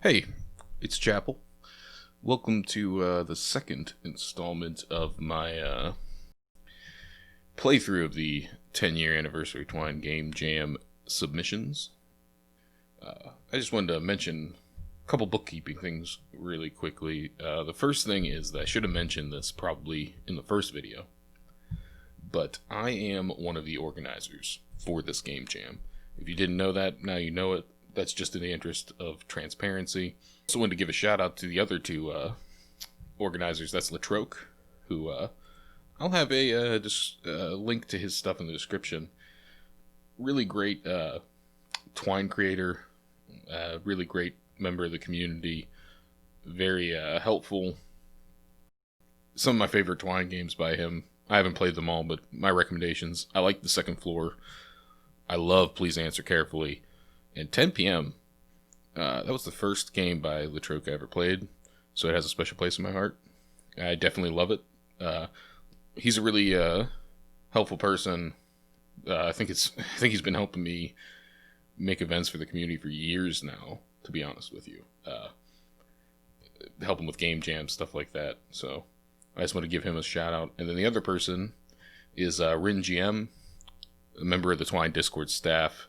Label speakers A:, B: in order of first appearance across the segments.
A: Hey, it's Chapel. Welcome to the second installment of my playthrough of the 10-year anniversary Twine Game Jam submissions. I just wanted to mention a couple bookkeeping things really quickly. The first thing is that I should have mentioned this probably in the first video, but I am one of the organizers for this game jam. If you didn't know that, now you know it. That's just in the interest of transparency. Also wanted to give a shout out to the other two organizers. That's Latroke, who I'll have a link to his stuff in the description. Really great Twine creator, really great member of the community, very helpful. Some of my favorite Twine games by him. I haven't played them all, but my recommendations. I like The Second Floor. I love Please Answer Carefully. And 10 p.m., that was the first game by Latroke I ever played, so it has a special place in my heart. I definitely love it. He's a really helpful person. I think he's been helping me make events for the community for years now, to be honest with you. Helping with game jams, stuff like that. So I just want to give him a shout out. And then the other person is Rin GM, a member of the Twine Discord staff.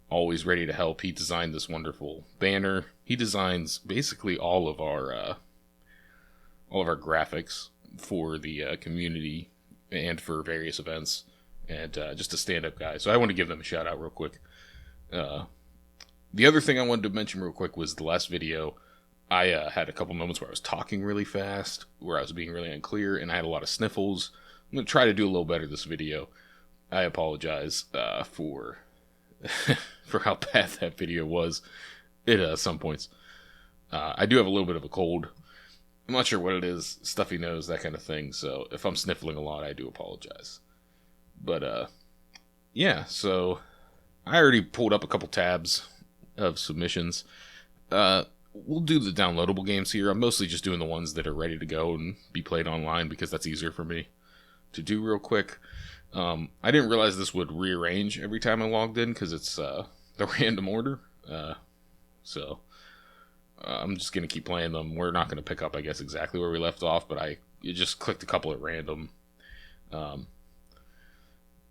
A: Always ready to help. He designed this wonderful banner. He designs basically all of our graphics for the community and for various events, and just a stand-up guy. So I want to give them a shout out real quick. The other thing I wanted to mention real quick was the last video. I had a couple moments where I was talking really fast, where I was being really unclear, and I had a lot of sniffles. I'm going to try to do a little better this video. I apologize for how bad that video was at some points. I do have a little bit of a cold. I'm not sure what it is, stuffy nose, that kind of thing, so if I'm sniffling a lot, I do apologize. But, yeah, so I already pulled up a couple tabs of submissions. We'll do the downloadable games here. I'm mostly just doing the ones that are ready to go and be played online because that's easier for me to do real quick. I didn't realize this would rearrange every time I logged in because it's the random order. So I'm just going to keep playing them. We're not going to pick up, I guess, exactly where we left off, but you just clicked a couple at random.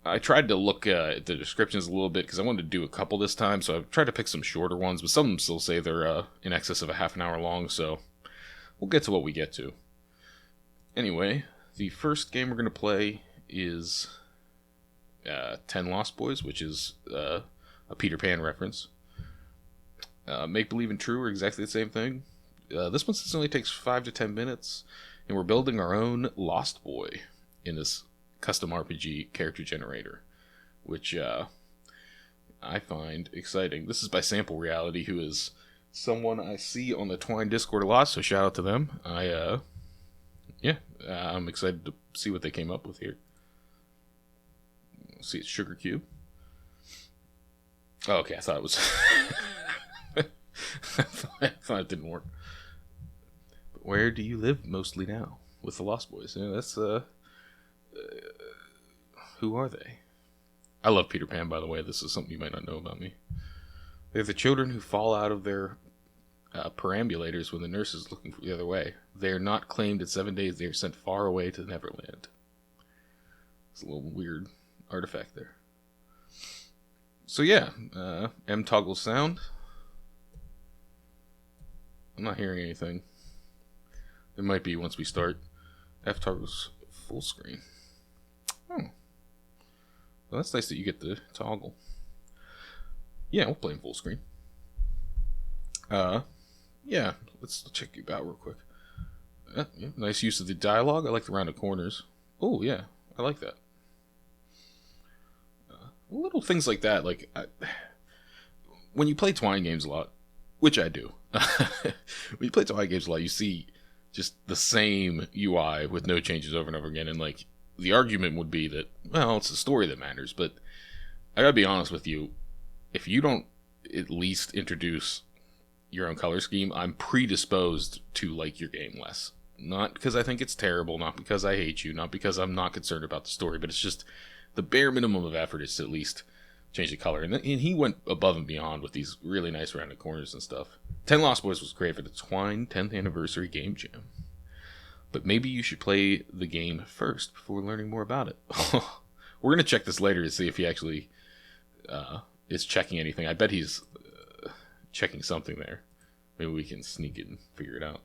A: I tried to look at the descriptions a little bit because I wanted to do a couple this time, so I tried to pick some shorter ones, but some of them still say they're in excess of a half an hour long, so we'll get to what we get to. Anyway, the first game we're going to play is 10 Lost Boys, which is a Peter Pan reference. Make Believe and True are exactly the same thing. This one only takes 5 to 10 minutes, and we're building our own Lost Boy in this custom RPG character generator, which I find exciting. This is by Sample Reality, who is someone I see on the Twine Discord a lot, so shout out to them. I'm excited to see what they came up with here. See, it's Sugar Cube. Oh, okay, I thought it was... I thought it didn't work. But where do you live mostly now with the Lost Boys? Yeah, that's, who are they? I love Peter Pan, by the way. This is something you might not know about me. They're the children who fall out of their perambulators when the nurse is looking the other way. They are not claimed at 7 days. They are sent far away to Neverland. It's a little weird artifact there. So yeah, M toggle sound. I'm not hearing anything. It might be once we start. F toggles full screen. Oh. Well, that's nice that you get the toggle. Yeah, we'll play in full screen. Yeah, let's check you out real quick. Yeah, nice use of the dialogue. I like the rounded corners. Oh, yeah, I like that. Little things like that, when you play Twine games a lot, which I do, when you play Twine games a lot, you see just the same UI with no changes over and over again, and the argument would be that, well, it's the story that matters, but I gotta be honest with you, if you don't at least introduce your own color scheme, I'm predisposed to like your game less. Not because I think it's terrible, not because I hate you, not because I'm not concerned about the story, but it's just the bare minimum of effort is to at least change the color. And he went above and beyond with these really nice rounded corners and stuff. 10 Lost Boys was great for the Twine 10th Anniversary Game Jam. But maybe you should play the game first before learning more about it. We're going to check this later to see if he actually is checking anything. I bet he's checking something there. Maybe we can sneak it and figure it out.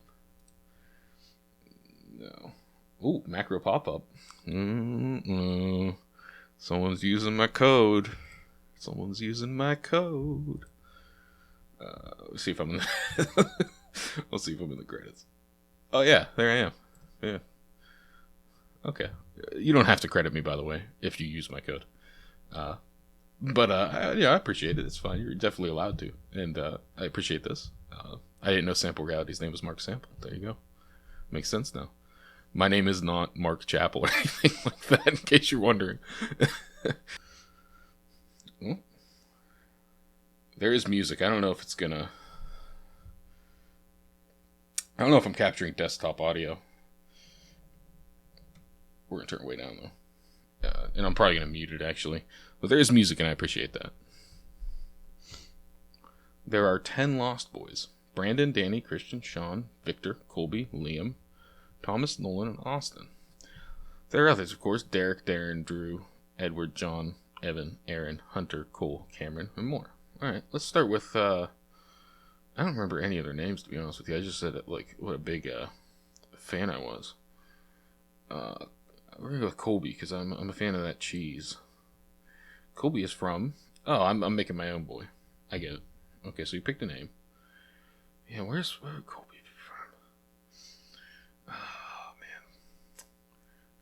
A: No. Ooh, macro pop-up. Someone's using my code. Let's see if I'm in the Let's see if I'm in the credits. Oh yeah, there I am. Yeah. Okay. You don't have to credit me, by the way, if you use my code. But yeah, I appreciate it. It's fine. You're definitely allowed to. And I appreciate this. I didn't know Sample Reality's name was Mark Sample. There you go. Makes sense now. My name is not Mark Chappell or anything like that, in case you're wondering. Well, there is music. I don't know if it's gonna... I don't know if I'm capturing desktop audio. We're gonna turn it way down, though. And I'm probably gonna mute it, actually. But there is music, and I appreciate that. There are 10 Lost Boys. Brandon, Danny, Christian, Sean, Victor, Colby, Liam, Thomas, Nolan, and Austin. There are others, of course. Derek, Darren, Drew, Edward, John, Evan, Aaron, Hunter, Cole, Cameron, and more. Alright, let's start with, I don't remember any of their names, to be honest with you. I just said, like, what a big fan I was. We're gonna go with Colby, because I'm a fan of that cheese. Colby is from... Oh, I'm making my own boy. I get it. Okay, so you picked a name. Yeah, where would Colby be from? Oh, man.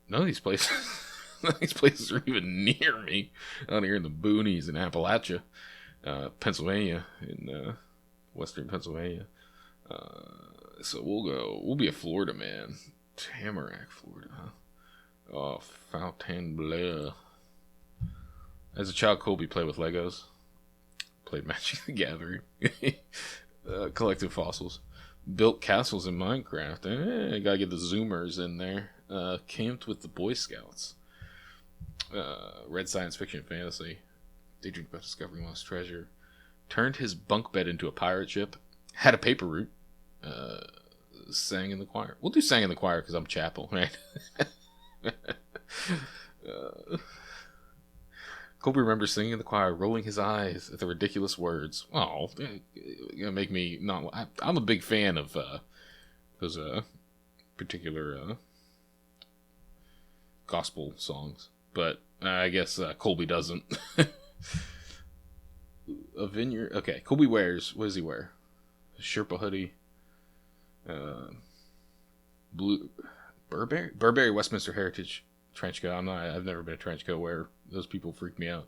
A: None of these places are even near me. Out here in the boonies in Appalachia. Pennsylvania. In western Pennsylvania. So we'll be a Florida man. Tamarack, Florida, huh? Oh, Fontainebleau. As a child, Colby played with Legos. Played Magic the Gathering. Collected fossils. Built castles in Minecraft. Gotta get the Zoomers in there. Camped with the Boy Scouts. Read science fiction and fantasy. Daydreamed about discovering lost treasure. Turned his bunk bed into a pirate ship. Had a paper route. Sang in the choir. We'll do sang in the choir because I'm Chapel, right? Colby remembers singing in the choir, rolling his eyes at the ridiculous words. Oh, gonna make me not. I'm a big fan of those particular gospel songs, but I guess Colby doesn't. A vineyard. Okay, Colby wears. What does he wear? A Sherpa hoodie. Blue Burberry Westminster Heritage trench coat. I've never been a trench coat wearer. Those people freak me out.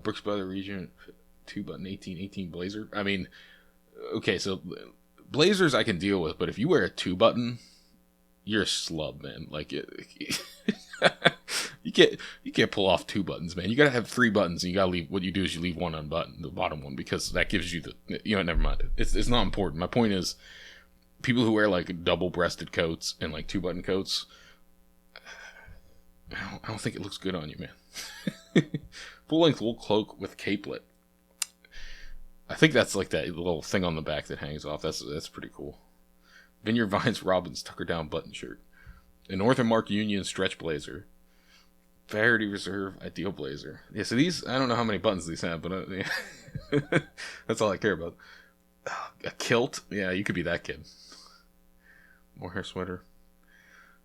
A: Brooks Brothers Regent 2-button 18 blazer. I mean, okay, so blazers I can deal with, but if you wear a 2-button, you're a slub, man. Like you can't pull off 2 buttons, man. You gotta have 3 buttons, and you gotta leave. What you do is you leave one unbuttoned, the bottom one, because that gives you the. Never mind. It's not important. My point is, people who wear like double-breasted coats and like 2-button coats. I don't think it looks good on you, man. Full-length wool cloak with capelet. I think that's like that little thing on the back that hangs off. That's pretty cool. Vineyard Vines Robbins tucker down button shirt. A Northern Mark Union stretch blazer. Verity Reserve ideal blazer. Yeah, so these, I don't know how many buttons these have, but yeah. That's all I care about. A kilt? Yeah, you could be that kid. Mohair sweater.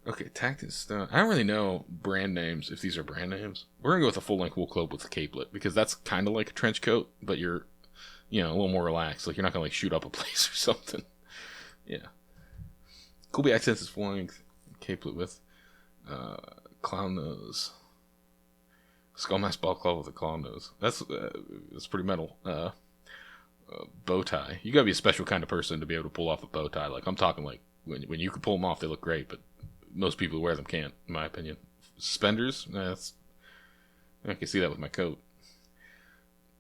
A: Okay, Tactic Stone. I don't really know brand names, if these are brand names. We're going to go with a full-length wool cloak with a capelet, because that's kind of like a trench coat, but you're, a little more relaxed. Like, you're not going to, like, shoot up a place or something. Yeah. Colby accents his full-length capelet with clown nose. Skullmask balaclava with a clown nose. That's pretty metal. Bow tie. You got to be a special kind of person to be able to pull off a bow tie. Like, I'm talking, like, when you can pull them off, they look great, but most people who wear them can't, in my opinion. Suspenders, I can see that with my coat.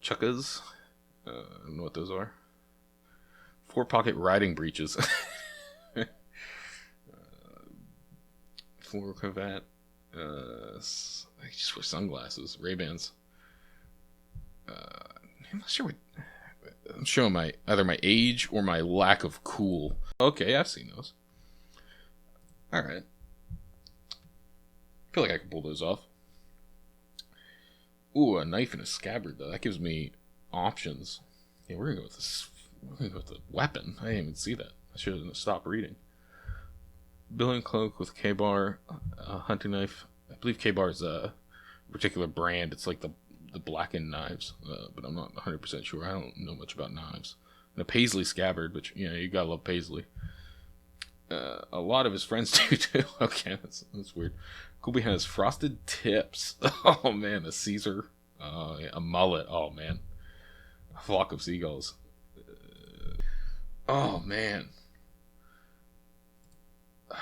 A: Chukkas, I don't know what those are. 4-pocket riding breeches. Floral cravat. I just wear sunglasses. Ray-Bans. I'm not sure what. I'm showing either my age or my lack of cool. Okay, I've seen those. All right. I feel like I can pull those off. Ooh, a knife and a scabbard though. That gives me options. Yeah, we're gonna go with this. We're gonna go with the weapon. I didn't even see that. I should have stopped reading. Billowing cloak with K-bar, hunting knife. I believe K-bar is a particular brand. It's like the blackened knives, but I'm not 100% sure. I don't know much about knives. And a paisley scabbard, which, you know, you gotta love paisley. A lot of his friends do too. Okay, that's weird. Kobe has frosted tips. Oh man, a Caesar, yeah, a mullet. Oh man, a flock of seagulls. Oh man. Oh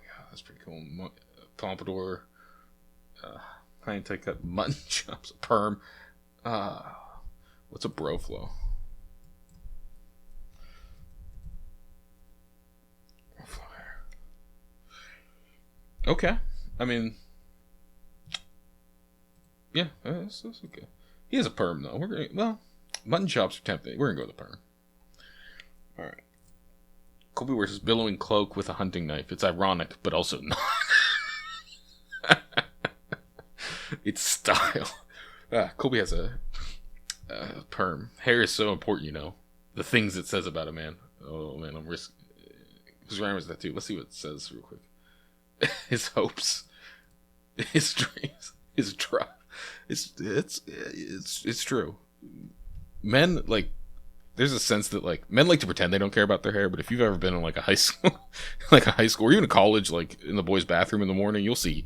A: yeah, that's pretty cool. Pompadour, high cut mutton chops, a perm. What's a bro flow? Okay, I mean, yeah, that's okay. He has a perm though. Mutton chops are tempting. We're gonna go with the perm. All right. Kobe wears his billowing cloak with a hunting knife. It's ironic, but also not. It's style. Kobe has a perm. Hair is so important, you know. The things it says about a man. Oh man, I'm risking. Whose rhyme is that too? Let's see what it says real quick. His hopes, his dreams, his drive. It's true. Men, like, there's a sense that, like, men like to pretend they don't care about their hair, but if you've ever been in like a high school, or even a college, like in the boys' bathroom in the morning, you'll see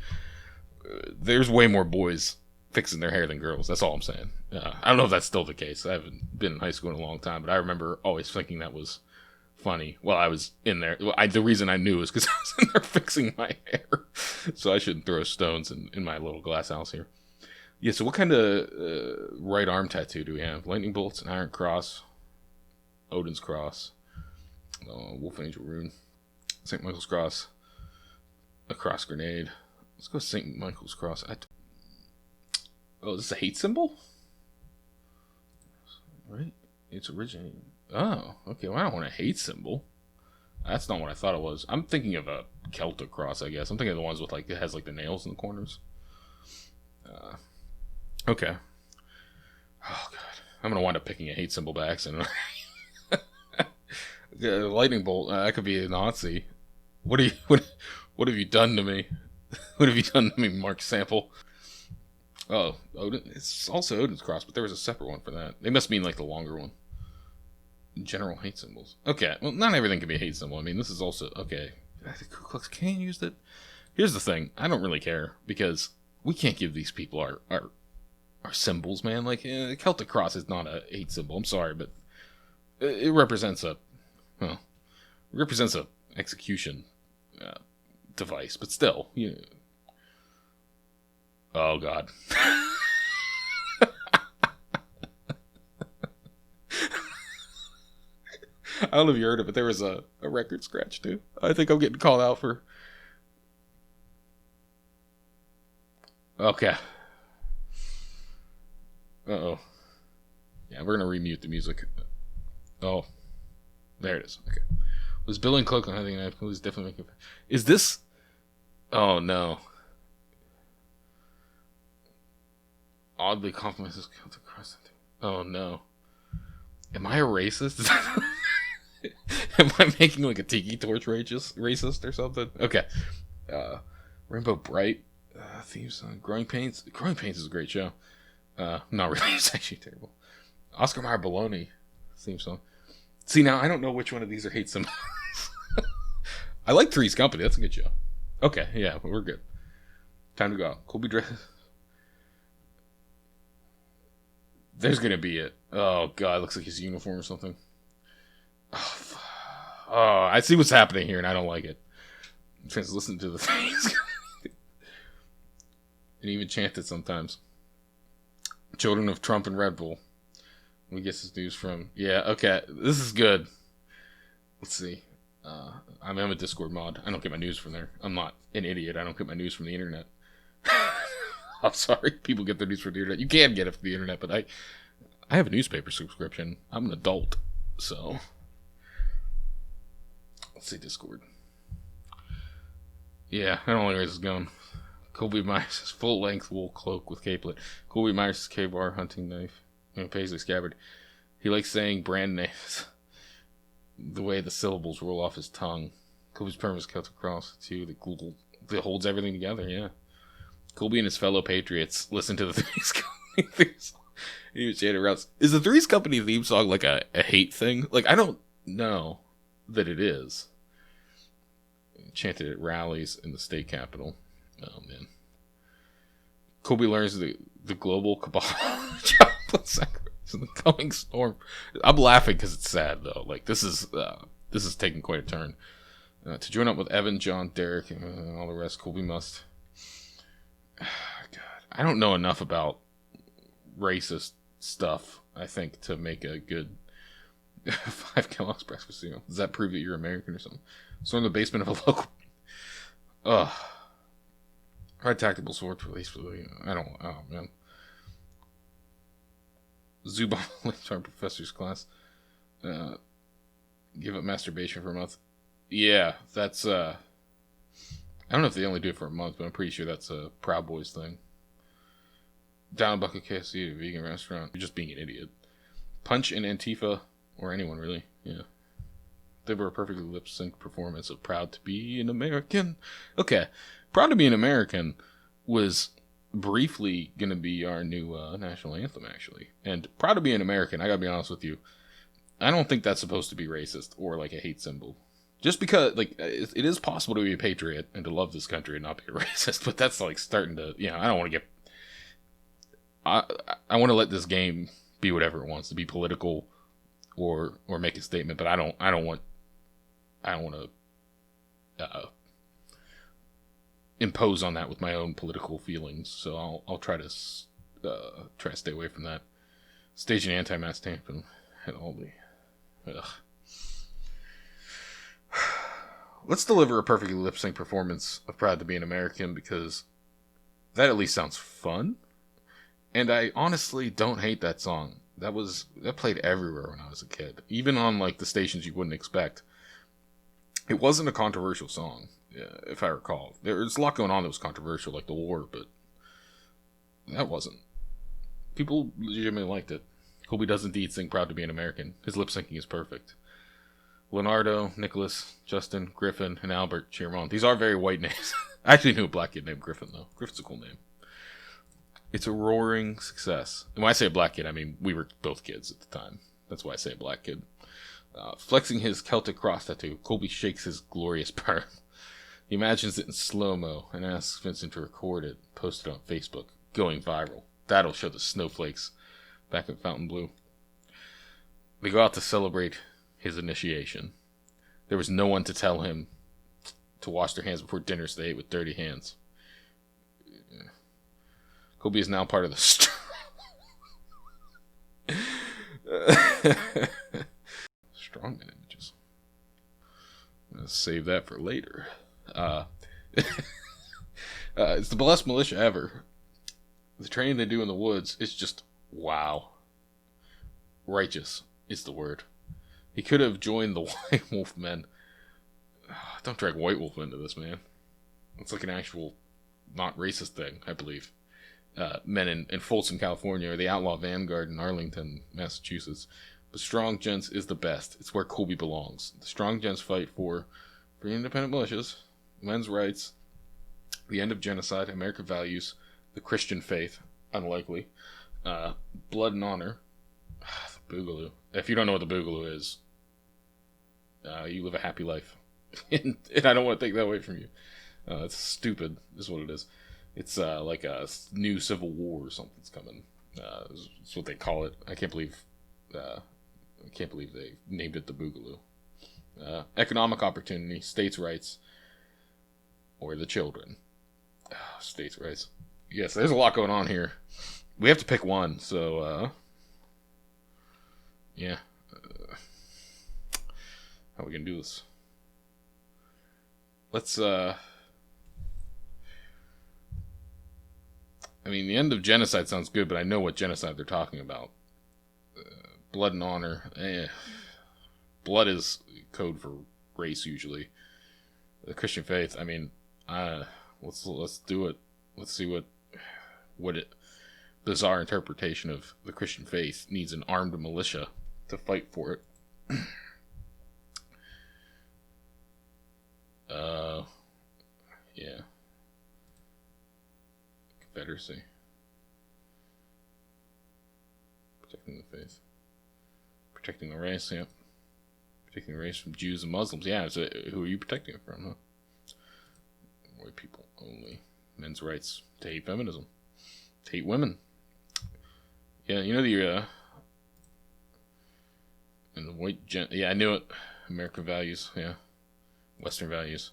A: there's way more boys fixing their hair than girls. That's all I'm saying. I don't know if that's still the case. I haven't been in high school in a long time, but I remember always thinking that was funny while I was in there. The reason I knew is because I was in there fixing my hair, so I shouldn't throw stones in my little glass house here. Yeah, so what kind of right arm tattoo do we have? Lightning bolts, an iron cross, Odin's cross, Wolf Angel rune, St. Michael's cross, a cross grenade. Let's go St. Michael's cross. Oh, is this a hate symbol? Right? It's originating. Oh, okay. Well, I don't want a hate symbol. That's not what I thought it was. I'm thinking of a Celtic cross, I guess. I'm thinking of the ones with, like, it has, like, the nails in the corners. Okay. Oh, God. I'm going to wind up picking a hate symbol by accident. Lightning bolt. That could be a Nazi. What have you done to me? What have you done to me, Mark Sample? Oh, Odin. It's also Odin's cross, but there was a separate one for that. They must mean, like, the longer one. General hate symbols. Okay, well, not everything can be a hate symbol. I mean, this is also... Okay. The Ku Klux Klan used it. Here's the thing. I don't really care, because we can't give these people our symbols, man. Like, Celtic cross is not a hate symbol. I'm sorry, but it represents a... Well, it represents a execution device, but still, you know. Oh, God. I don't know if you heard it, but there was a record scratch, too. I think I'm getting called out for... Okay. Uh-oh. Yeah, we're going to remute the music. Oh. There it is. Okay. Was Bill and Cloak on having an was definitely making... Is this... Oh, no. Oddly compliments his Celtic cross. Oh, no. Am I a racist? Am I making like a tiki torch racist or something? Okay. Rainbow Bright theme song. Growing Pains. Growing Pains is a great show. Not really. It's actually terrible. Oscar Mayer Baloney theme song. See, now I don't know which one of these are hate symbols. I like Three's Company. That's a good show. Okay, yeah, we're good. Time to go out. Colby dress. There's gonna be it. Oh god, it looks like his uniform or something. Oh, I see what's happening here, and I don't like it. I'm trying to listen to the things. And even chant it sometimes. Children of Trump and Red Bull. We get this news from... Yeah, okay, this is good. Let's see. I'm a Discord mod. I don't get my news from there. I'm not an idiot. I don't get my news from the internet. I'm sorry. People get their news from the internet. You can get it from the internet, but I have a newspaper subscription. I'm an adult, so let's see Discord. Yeah, I don't know where this is going. Colby Myers' full-length wool cloak with capelet. Colby Myers' K-bar hunting knife. Paisley scabbard. He likes saying brand names. The way the syllables roll off his tongue. Colby's permanent Celtic cross, too. That holds everything together, yeah. Colby and his fellow patriots listen to the Three's Company theme song. Is the Three's Company theme song like a hate thing? Like, I don't know that it is. Chanted at rallies in the state capitol. Oh, man. Colby learns the global cabal chocolate sacrifice in the coming storm. I'm laughing because it's sad, though. Like, this is taking quite a turn. To join up with Evan, John, Derek, and all the rest, Colby must... God, I don't know enough about racist stuff, I think, to make a good 5 Kellogg's breakfast cereal. Does that prove that you're American or something? So in the basement of a local... Ugh. Red tactical sword for release for the... Oh, man. Zubon linked to our professor's class. Give up masturbation for a month. Yeah, that's... I don't know if they only do it for a month, but I'm pretty sure that's a Proud Boys thing. Down a bucket KFC at a vegan restaurant. You're just being an idiot. Punch and Antifa, or anyone really, yeah. They were a perfectly lip-synced performance of Proud to Be an American. Okay, Proud to Be an American was briefly going to be our new national anthem, actually. And Proud to Be an American, I gotta be honest with you, I don't think that's supposed to be racist or like a hate symbol. Just because, like, it is possible to be a patriot and to love this country and not be a racist, but that's like starting to, I don't want to get... I want to let this game be whatever it wants to be, political or make a statement, but I don't want to impose on that with my own political feelings. So I'll try to stay away from that. Stage an anti-mask tampon at Aldi. Ugh. Let's deliver a perfectly lip-sync performance of Proud to Be an American, because that at least sounds fun. And I honestly don't hate that song. That played everywhere when I was a kid. Even on like the stations you wouldn't expect. It wasn't a controversial song, if I recall. There's a lot going on that was controversial, like the war, but that wasn't. People legitimately liked it. Colby does indeed sing Proud to Be an American. His lip syncing is perfect. Leonardo, Nicholas, Justin, Griffin, and Albert cheer him on. These are very white names. I actually knew a black kid named Griffin, though. Griffin's a cool name. It's a roaring success. And when I say a black kid, I mean we were both kids at the time. That's why I say a black kid. Flexing his Celtic cross tattoo, Colby shakes his glorious perm. He imagines it in slow-mo and asks Vincent to record it, post it on Facebook, going viral. That'll show the snowflakes back at Fontainebleau. They go out to celebrate his initiation. There was no one to tell him to wash their hands before dinner, so they ate with dirty hands. Colby is now part of the Strongman images. I'm going to save that for later. It's the best militia ever. The training they do in the woods is just wow. Righteous is the word. He could have joined the White Wolf Men. Don't drag White Wolf into this, man. It's like an actual not racist thing, I believe. Men in Folsom, California, or the Outlaw Vanguard in Arlington, Massachusetts. But Strong Gents is the best. It's where Colby belongs. The Strong Gents fight for free independent militias, men's rights, the end of genocide, American values, the Christian faith, unlikely, blood and honor, the Boogaloo. If you don't know what the Boogaloo is, you live a happy life. And I don't want to take that away from you. It's stupid, is what it is. It's like a new civil war or something's coming. That's what they call it. I can't believe they named it the Boogaloo. Economic opportunity, states' rights, or the children. States' rights. Yes, there's a lot going on here. We have to pick one, so yeah. How are we gonna do this? Let's I mean, the end of genocide sounds good, but I know what genocide they're talking about. blood and honor. Blood is code for race usually. The Christian faith, I mean, let's do it. Let's see what bizarre interpretation of the Christian faith needs an armed militia to fight for it. Yeah. Confederacy. Protecting the faith. Protecting the race, yeah. Protecting the race from Jews and Muslims. Yeah, so who are you protecting it from, huh? White people only. Men's rights. To hate feminism. To hate women. Yeah, you know and the white yeah, I knew it. American values, yeah. Western values.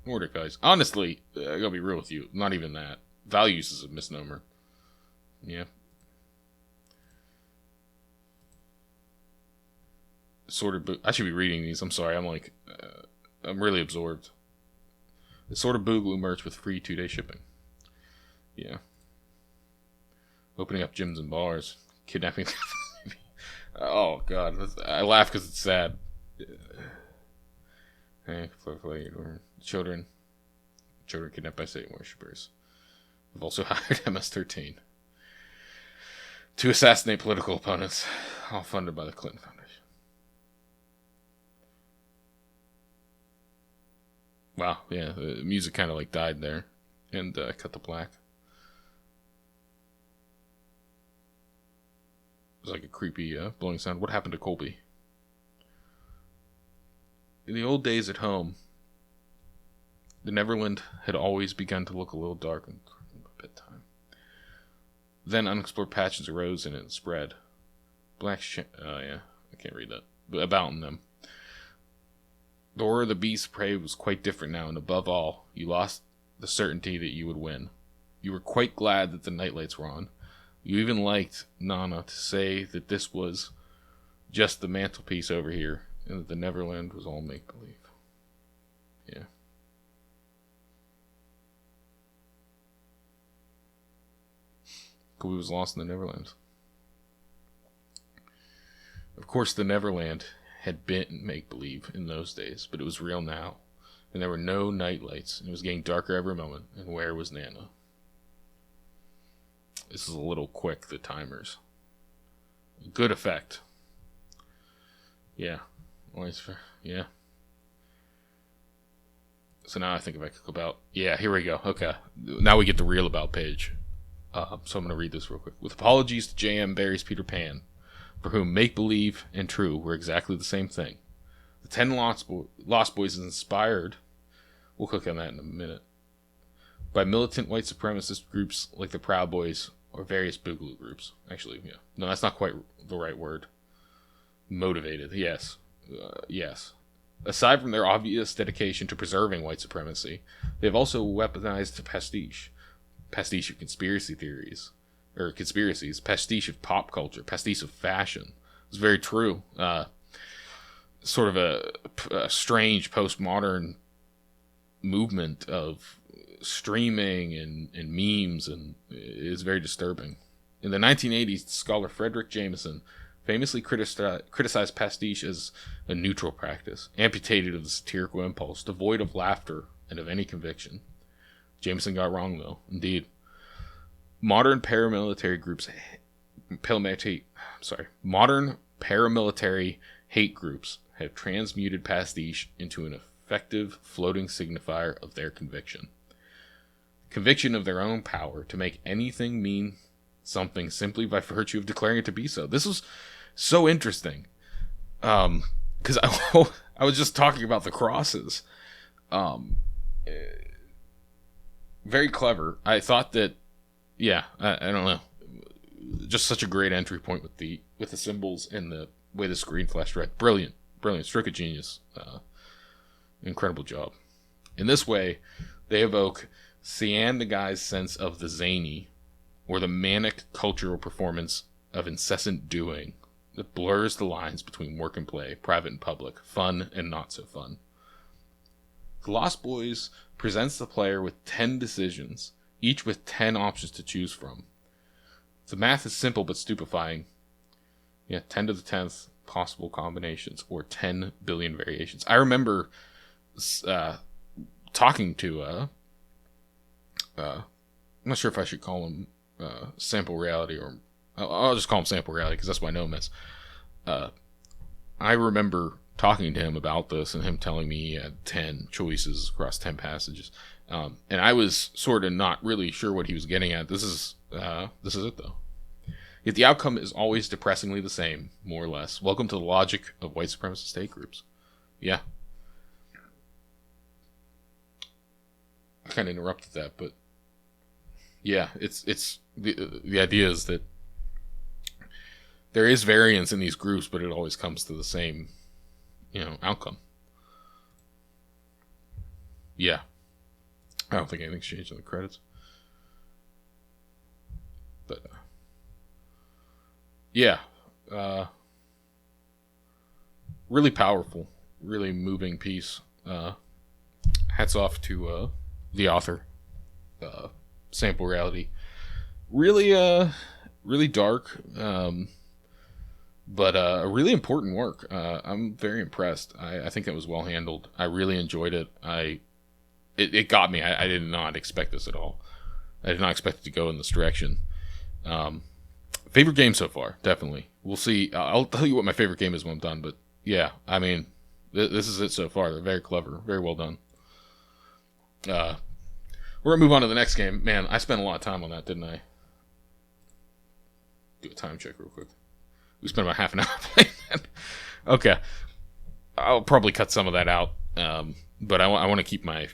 A: Nordic values. Honestly, I gotta be real with you. Not even that. Values is a misnomer. Yeah. I should be reading these. I'm sorry. I'm really absorbed. The sort of boogaloo merch with free 2-day shipping. Yeah. Opening up gyms and bars. Kidnapping. Oh, God. I laugh because it's sad. Hey, children kidnapped by Satan worshippers. We've also hired MS-13 to assassinate political opponents, all funded by the Clinton Foundation. Wow, yeah, the music kind of died there and cut to black. It was like a creepy blowing sound. What happened to Colby? In the old days at home, the Neverland had always begun to look a little dark by bedtime. Then unexplored patches arose in it and spread. Oh yeah, I can't read that. But about in them. The horror of the beast's prey was quite different now, and above all, you lost the certainty that you would win. You were quite glad that the nightlights were on. You even liked Nana to say that this was just the mantelpiece over here, and that the Neverland was all make-believe. Yeah. Kobe was lost in the Neverland. Of course, the Neverland had been make-believe in those days, but it was real now. And there were no night lights, and it was getting darker every moment. And where was Nana? This is a little quick, the timers. Good effect. Yeah. Always fair. Yeah. So now I think if I click about... Yeah, here we go. Okay. Now we get the real about page. So I'm going to read this real quick. With apologies to J.M. Barrie's Peter Pan, for whom make-believe and true were exactly the same thing. The 10 Lost Boys is inspired, we'll click on that in a minute, by militant white supremacist groups like the Proud Boys or various boogaloo groups. Actually, yeah. No, that's not quite the right word. Motivated, yes. Yes. Aside from their obvious dedication to preserving white supremacy, they have also weaponized pastiche. Pastiche of conspiracy theories. Or conspiracies, pastiche of pop culture, pastiche of fashion. It's very true. Sort of a strange postmodern movement of streaming and memes, and it is very disturbing. In the 1980s, scholar Frederick Jameson famously criticized pastiche as a neutral practice, amputated of the satirical impulse, devoid of laughter and of any conviction. Jameson got wrong, though. Indeed. Modern paramilitary hate groups have transmuted pastiche into an effective floating signifier of their conviction. Conviction of their own power to make anything mean something simply by virtue of declaring it to be so. This was so interesting. Because I was just talking about the crosses. Very clever. I thought that, yeah, I don't know. Just such a great entry point with the symbols and the way the screen flashed red. Brilliant. Stroke of genius. Incredible job. In this way, they evoke Cyan the Guy's sense of the zany, or the manic cultural performance of incessant doing that blurs the lines between work and play, private and public, fun and not so fun. The Lost Boys presents the player with 10 decisions, each with 10 options to choose from. The math is simple but stupefying. Yeah, 10 to the 10th possible combinations, or 10 billion variations. I remember talking to, I'm not sure if I should call him Sample Reality, or I'll just call him Sample Reality because that's what I know him as. I remember talking to him about this and him telling me he had 10 choices across 10 passages. And I was sort of not really sure what he was getting at. This is it, though. Yet the outcome is always depressingly the same, more or less. Welcome to the logic of white supremacist state groups. Yeah. I kind of interrupted that, but yeah, it's the idea is that there is variance in these groups, but it always comes to the same, outcome. Yeah. I don't think anything's changed in the credits. But, yeah. Really powerful, really moving piece. Hats off to the author. Sample Reality. Really, really dark, but a really important work. I'm very impressed. I think it was well handled. I really enjoyed it. It got me. I did not expect this at all. I did not expect it to go in this direction. Favorite game so far, definitely. We'll see. I'll tell you what my favorite game is when I'm done, but yeah, I mean, this is it so far. They're very clever, very well done. We're going to move on to the next game. Man, I spent a lot of time on that, didn't I? Do a time check real quick. We spent about half an hour playing that. Okay. I'll probably cut some of that out. But I want to keep my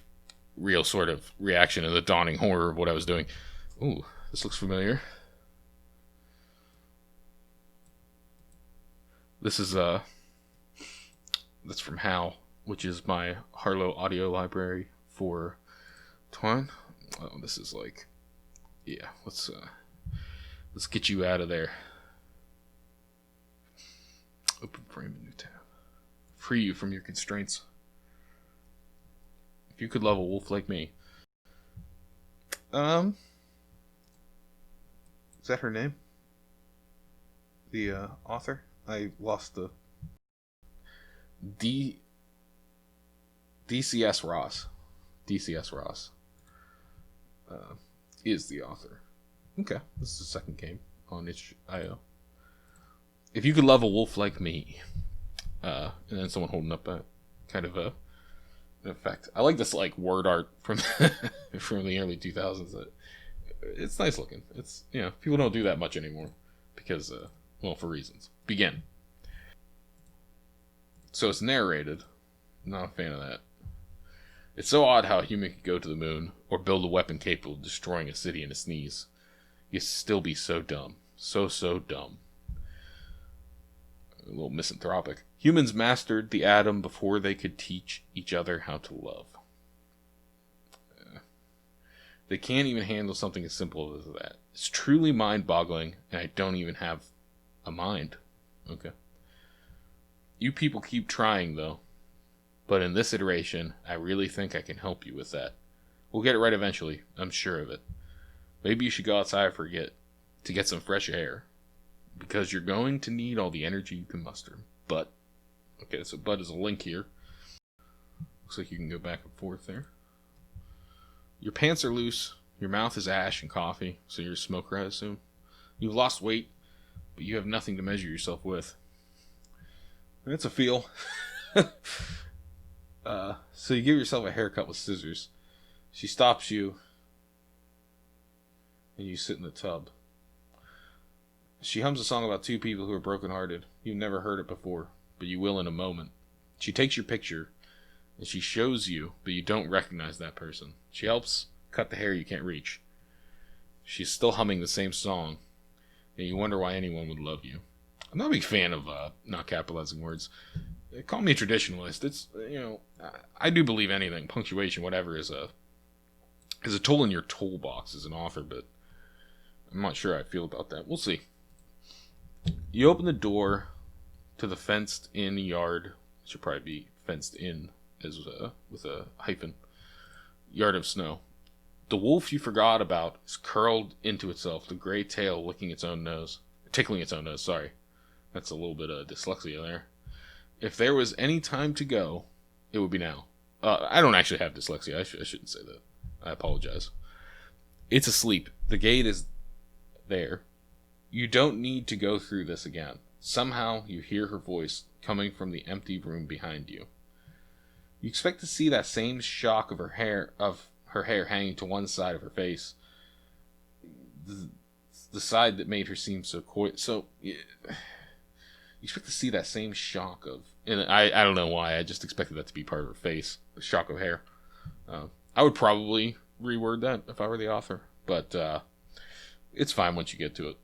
A: real sort of reaction to the dawning horror of what I was doing. Ooh, this looks familiar. This is, that's from HAL, which is my Harlow audio library for Twine. Oh, this is like, yeah, let's get you out of there. Open frame, a new tab. Free you from your constraints. If you could love a wolf like me. Is that her name? The author? I lost the DCS Ross. DCS Ross is the author. Okay, this is the second game on itch.io. If you could love a wolf like me, and then someone holding up a kind of an effect. I like this like word art from from the early 2000s. It's nice looking. It's people don't do that much anymore because for reasons. Begin. So it's narrated. Not a fan of that. It's so odd how a human could go to the moon or build a weapon capable of destroying a city in a sneeze. You'd still be so dumb. So dumb. A little misanthropic. Humans mastered the atom before they could teach each other how to love. They can't even handle something as simple as that. It's truly mind-boggling, and I don't even have a mind. Okay. You people keep trying, though. But in this iteration, I really think I can help you with that. We'll get it right eventually. I'm sure of it. Maybe you should go outside to get some fresh air. Because you're going to need all the energy you can muster. But, okay, so but is a link here. Looks like you can go back and forth there. Your pants are loose. Your mouth is ash and coffee. So you're a smoker, I assume. You've lost weight, but you have nothing to measure yourself with. That's a feel. So you give yourself a haircut with scissors. She stops you, and you sit in the tub. She hums a song about two people who are brokenhearted. You've never heard it before, but you will in a moment. She takes your picture, and she shows you, but you don't recognize that person. She helps cut the hair you can't reach. She's still humming the same song, and you wonder why anyone would love you. I'm not a big fan of not capitalizing words. Call me a traditionalist. It's I do believe anything, punctuation, whatever, is a tool in your toolbox as an author, but I'm not sure how I feel about that. We'll see. You open the door to the fenced-in yard. It should probably be fenced in as with a hyphen. Yard of snow. The wolf you forgot about is curled into itself, the gray tail tickling its own nose. Sorry. That's a little bit of dyslexia there. If there was any time to go, it would be now. I don't actually have dyslexia. I shouldn't say that. I apologize. It's asleep. The gate is there. You don't need to go through this again. Somehow you hear her voice coming from the empty room behind you. You expect to see that same shock of her hair hanging to one side of her face. The side that made her seem so coy. So you expect to see that same shock of, and I don't know why. I just expected that to be part of her face. The shock of hair. I would probably reword that if I were the author, but it's fine once you get to it.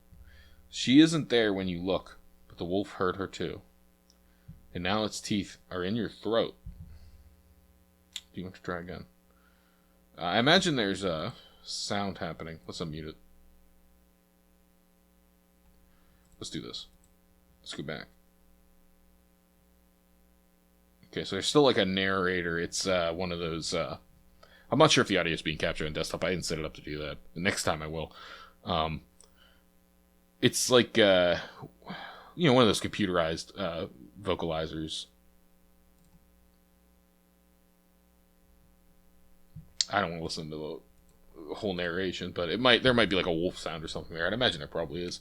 A: She isn't there when you look, but the wolf heard her too. And now its teeth are in your throat. Do you want to try again? I imagine there's a sound happening. Let's unmute it. Let's do this. Let's go back. Okay, so there's still like a narrator. It's one of those... I'm not sure if the audio is being captured on desktop. I didn't set it up to do that. The next time I will. It's like, one of those computerized vocalizers. I don't want to listen to the whole narration, but there might be like a wolf sound or something there. I'd imagine there probably is.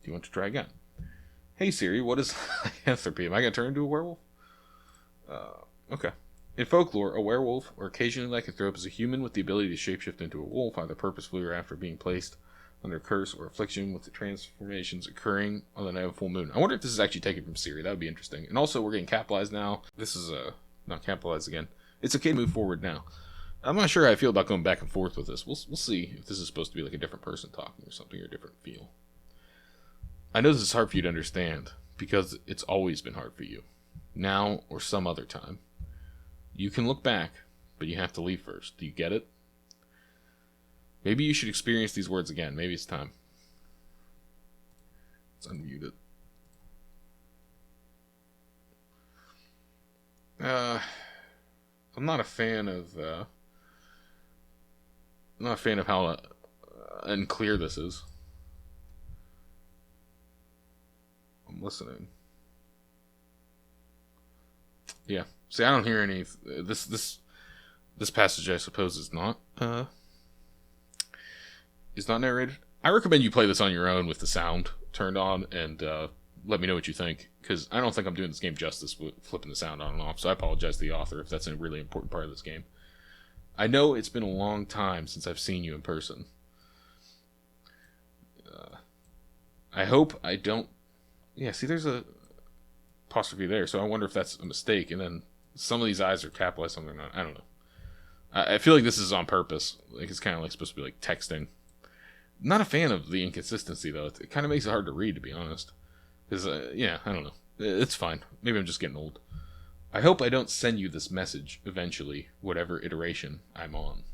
A: Do you want to try again? Hey Siri, what is lycanthropy? Am I going to turn into a werewolf? Okay. In folklore, a werewolf, or occasionally lycanthrope, is a human with the ability to shapeshift into a wolf, either purposefully or after being placed under curse or affliction, with the transformations occurring on the night of full moon. I wonder if this is actually taken from Siri. That would be interesting. And also, we're getting capitalized now. This is not capitalized again. It's okay to move forward now. I'm not sure how I feel about going back and forth with this. We'll see if this is supposed to be like a different person talking or something, or a different feel. I know this is hard for you to understand, because it's always been hard for you. Now or some other time. You can look back, but you have to leave first. Do you get it? Maybe you should experience these words again. Maybe it's time. Let's unmute it. I'm not a fan of how unclear this is. I'm listening. Yeah. See, I don't hear any. This passage, I suppose, is not narrated. I recommend you play this on your own with the sound turned on, and let me know what you think, because I don't think I'm doing this game justice with flipping the sound on and off. So I apologize to the author if that's a really important part of this game. I know it's been a long time since I've seen you in person. I hope I don't. Yeah, see, there's a apostrophe there, so I wonder if that's a mistake. And then some of these eyes are capitalized, some are not. I don't know. I feel like this is on purpose. Like it's kind of like supposed to be like texting. Not a fan of the inconsistency though. It kind of makes it hard to read, to be honest. Because I don't know. It's fine. Maybe I'm just getting old. I hope I don't send you this message eventually, whatever iteration I'm on.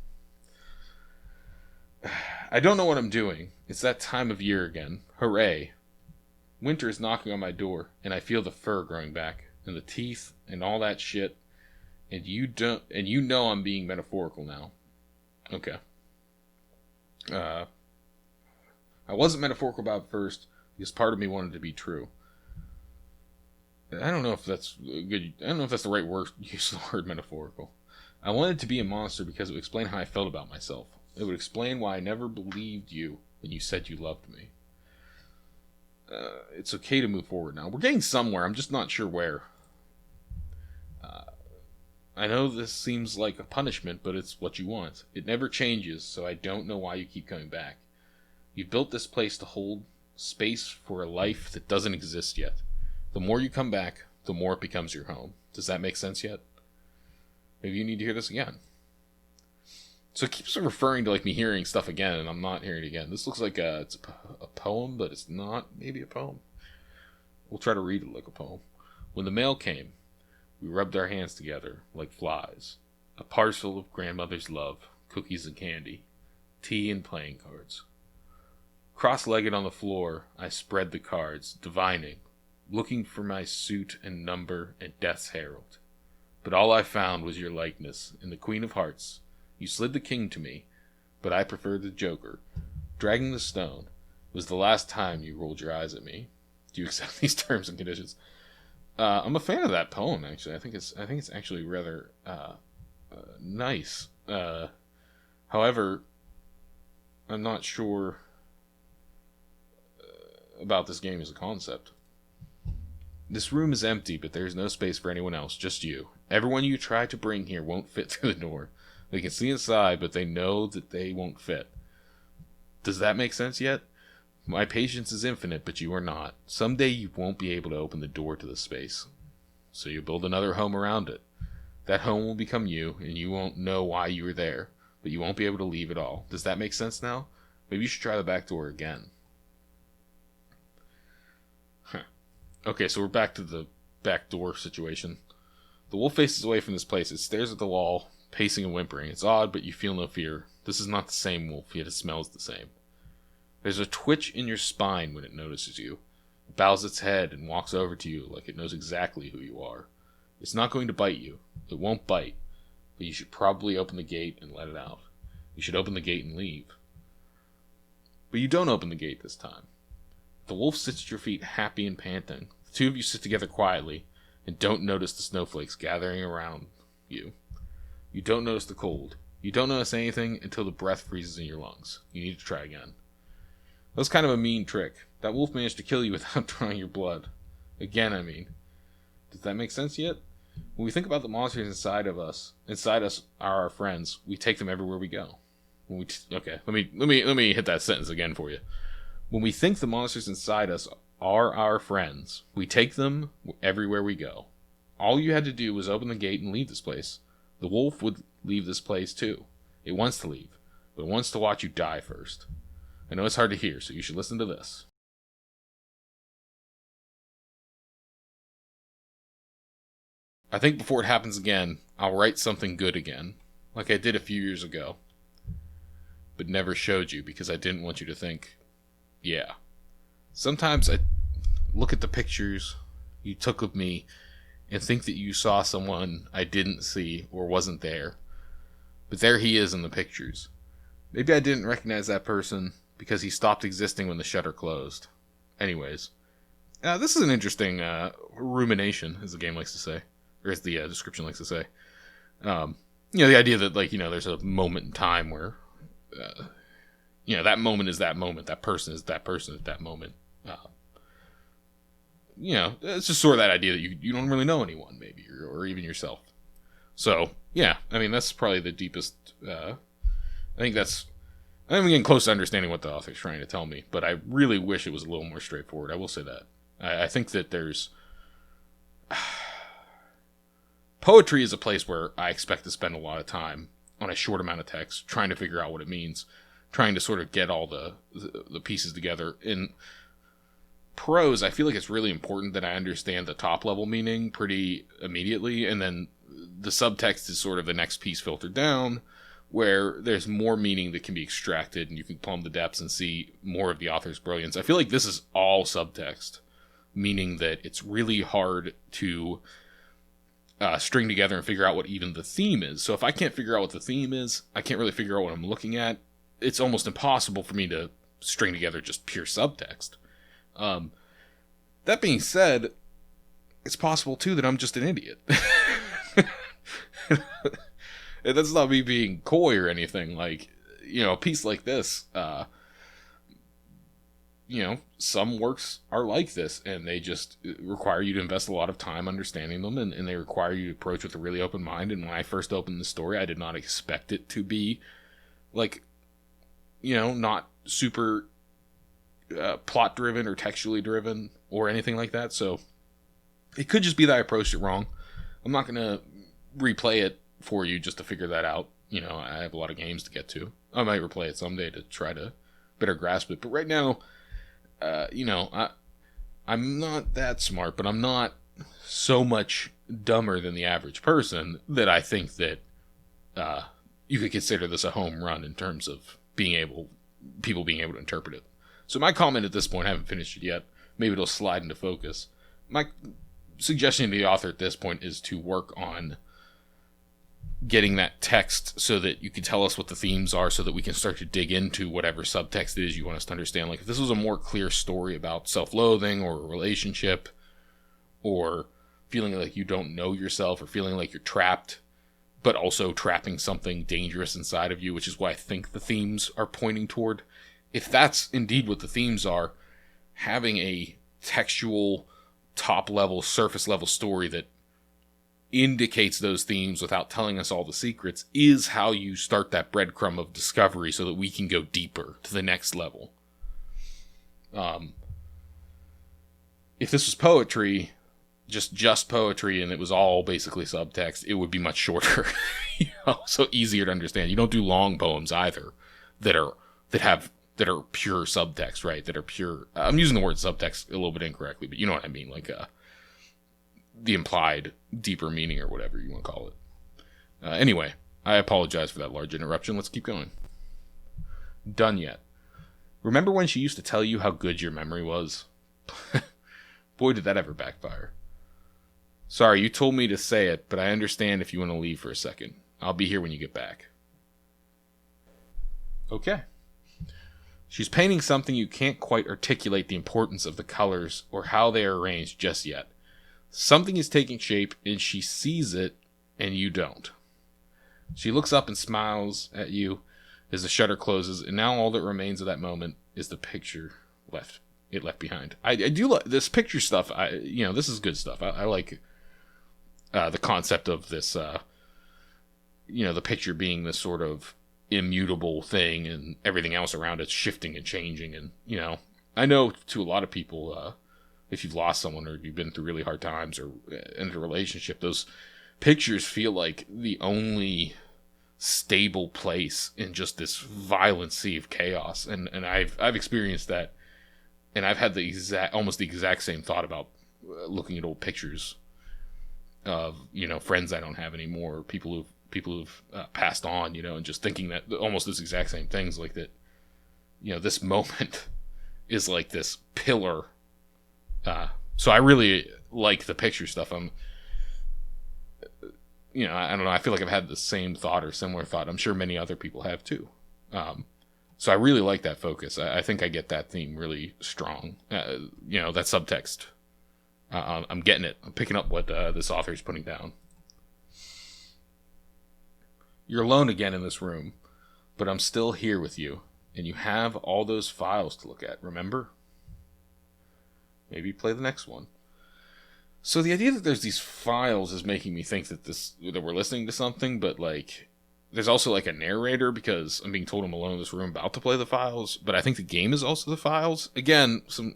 A: I don't know what I'm doing. It's that time of year again. Hooray. Winter is knocking on my door, and I feel the fur growing back, and the teeth, and all that shit. And you know I'm being metaphorical now. Okay. I wasn't metaphorical about it first, because part of me wanted to be true. I don't know if that's good. I don't know if that's the right word. Use the word metaphorical. I wanted to be a monster because it would explain how I felt about myself. It would explain why I never believed you when you said you loved me. It's okay to move forward now. We're getting somewhere. I'm just not sure where. I know this seems like a punishment, but it's what you want. It never changes, so I don't know why you keep coming back. You've built this place to hold space for a life that doesn't exist yet. The more you come back, the more it becomes your home. Does that make sense yet? Maybe you need to hear this again. So it keeps referring to like me hearing stuff again, and I'm not hearing it again. This looks like it's a poem, but it's not maybe a poem. We'll try to read it like a poem. When the mail came, we rubbed our hands together like flies. A parcel of grandmother's love, cookies and candy, tea and playing cards. Cross-legged on the floor, I spread the cards, divining, looking for my suit and number and death's herald. But all I found was your likeness in the Queen of Hearts. You slid the king to me, but I preferred the Joker. Dragging the stone was the last time you rolled your eyes at me. Do you accept these terms and conditions? I'm a fan of that poem, actually. I think it's actually rather nice. However, I'm not sure about this game as a concept. This room is empty, but there's no space for anyone else, just you. Everyone you try to bring here won't fit through the door. They can see inside, but they know that they won't fit. Does that make sense yet? My patience is infinite, but you are not. Someday you won't be able to open the door to the space. So you build another home around it. That home will become you, and you won't know why you were there, but you won't be able to leave at all. Does that make sense now? Maybe you should try the back door again. Okay, so we're back to the back door situation. The wolf faces away from this place. It stares at the wall, pacing and whimpering. It's odd, but you feel no fear. This is not the same wolf, yet it smells the same. There's a twitch in your spine when it notices you. It bows its head and walks over to you like it knows exactly who you are. It's not going to bite you. It won't bite. But you should probably open the gate and let it out. You should open the gate and leave. But you don't open the gate this time. The wolf sits at your feet, happy and panting. The two of you sit together quietly and don't notice the snowflakes gathering around you. You don't notice the cold. You don't notice anything until the breath freezes in your lungs. You need to try again. That was kind of a mean trick. That wolf managed to kill you without drawing your blood. Again, I mean. Does that make sense yet? When we think about the monsters inside us are our friends. We take them everywhere we go. Okay, let me hit that sentence again for you. When we think the monsters inside us are our friends, we take them everywhere we go. All you had to do was open the gate and leave this place. The wolf would leave this place too. It wants to leave, but it wants to watch you die first. I know it's hard to hear, so you should listen to this. I think before it happens again, I'll write something good again, like I did a few years ago, but never showed you because I didn't want you to think, yeah. Sometimes I look at the pictures you took of me and think that you saw someone I didn't see or wasn't there, but there he is in the pictures. Maybe I didn't recognize that person because he stopped existing when the shutter closed. Anyways, this is an interesting rumination, as the game likes to say. Or as the description likes to say. The idea that, there's a moment in time where, that moment is that moment. That person is that person at that moment. It's just sort of that idea that you don't really know anyone, maybe, or even yourself. So, yeah, I mean, that's probably the deepest, I'm getting close to understanding what the author's trying to tell me, but I really wish it was a little more straightforward. I will say that. I think that there's... Poetry is a place where I expect to spend a lot of time on a short amount of text, trying to figure out what it means, trying to sort of get all the pieces together. In prose, I feel like it's really important that I understand the top level meaning pretty immediately, and then the subtext is sort of the next piece filtered down, where there's more meaning that can be extracted, and you can plumb the depths and see more of the author's brilliance. I feel like this is all subtext, meaning that it's really hard to string together and figure out what even the theme is. So if I can't figure out what the theme is, I can't really figure out what I'm looking at. It's almost impossible for me to string together just pure subtext. That being said, it's possible too that I'm just an idiot. And that's not me being coy or anything. Like, a piece like this, some works are like this, and they just require you to invest a lot of time understanding them, and they require you to approach with a really open mind. And when I first opened the story, I did not expect it to be, not super plot-driven or textually driven or anything like that. So it could just be that I approached it wrong. I'm not going to replay it for you just to figure that out. I have a lot of games to get to. I might replay it someday to try to better grasp it. But right now, I'm not that smart, but I'm not so much dumber than the average person that I think that you could consider this a home run in terms of people being able to interpret it. So my comment at this point, I haven't finished it yet. Maybe it'll slide into focus. My suggestion to the author at this point is to work on getting that text so that you can tell us what the themes are so that we can start to dig into whatever subtext it is you want us to understand. Like if this was a more clear story about self-loathing or a relationship or feeling like you don't know yourself or feeling like you're trapped, but also trapping something dangerous inside of you, which is what I think the themes are pointing toward. If that's indeed what the themes are, having a textual, top-level, surface-level story that indicates those themes without telling us all the secrets is how you start that breadcrumb of discovery so that we can go deeper to the next level. If this was poetry, just poetry, and it was all basically subtext, it would be much shorter. So easier to understand. You don't do long poems either that are pure subtext, right? That are pure. I'm using the word subtext a little bit incorrectly, but you know what I mean, like the implied deeper meaning or whatever you want to call it. Anyway, I apologize for that large interruption. Let's keep going. Done yet. Remember when she used to tell you how good your memory was? Boy, did that ever backfire. Sorry, you told me to say it, but I understand if you want to leave for a second. I'll be here when you get back. Okay. She's painting something you can't quite articulate the importance of the colors or how they are arranged just yet. Something is taking shape, and she sees it, and you don't. She looks up and smiles at you as the shutter closes, and now all that remains of that moment is the picture left behind. I do like this picture stuff. This is good stuff. I like the concept of this, the picture being this sort of immutable thing, and everything else around it shifting and changing. And, I know to a lot of people, if you've lost someone or you've been through really hard times or in a relationship, those pictures feel like the only stable place in just this violent sea of chaos. And I've experienced that, and I've had almost the exact same thought about looking at old pictures of, friends I don't have anymore, people who've passed on, and just thinking that almost this exact same things like that, this moment is like this pillar. So I really like the picture stuff. I don't know. I feel like I've had the same thought or similar thought. I'm sure many other people have too. So I really like that focus. I think I get that theme really strong. That subtext. I'm getting it. I'm picking up what this author is putting down. You're alone again in this room, but I'm still here with you, and you have all those files to look at, remember? Maybe play the next one. So the idea that there's these files is making me think that we're listening to something, but there's also a narrator, because I'm being told I'm alone in this room about to play the files, but I think the game is also the files. Again, some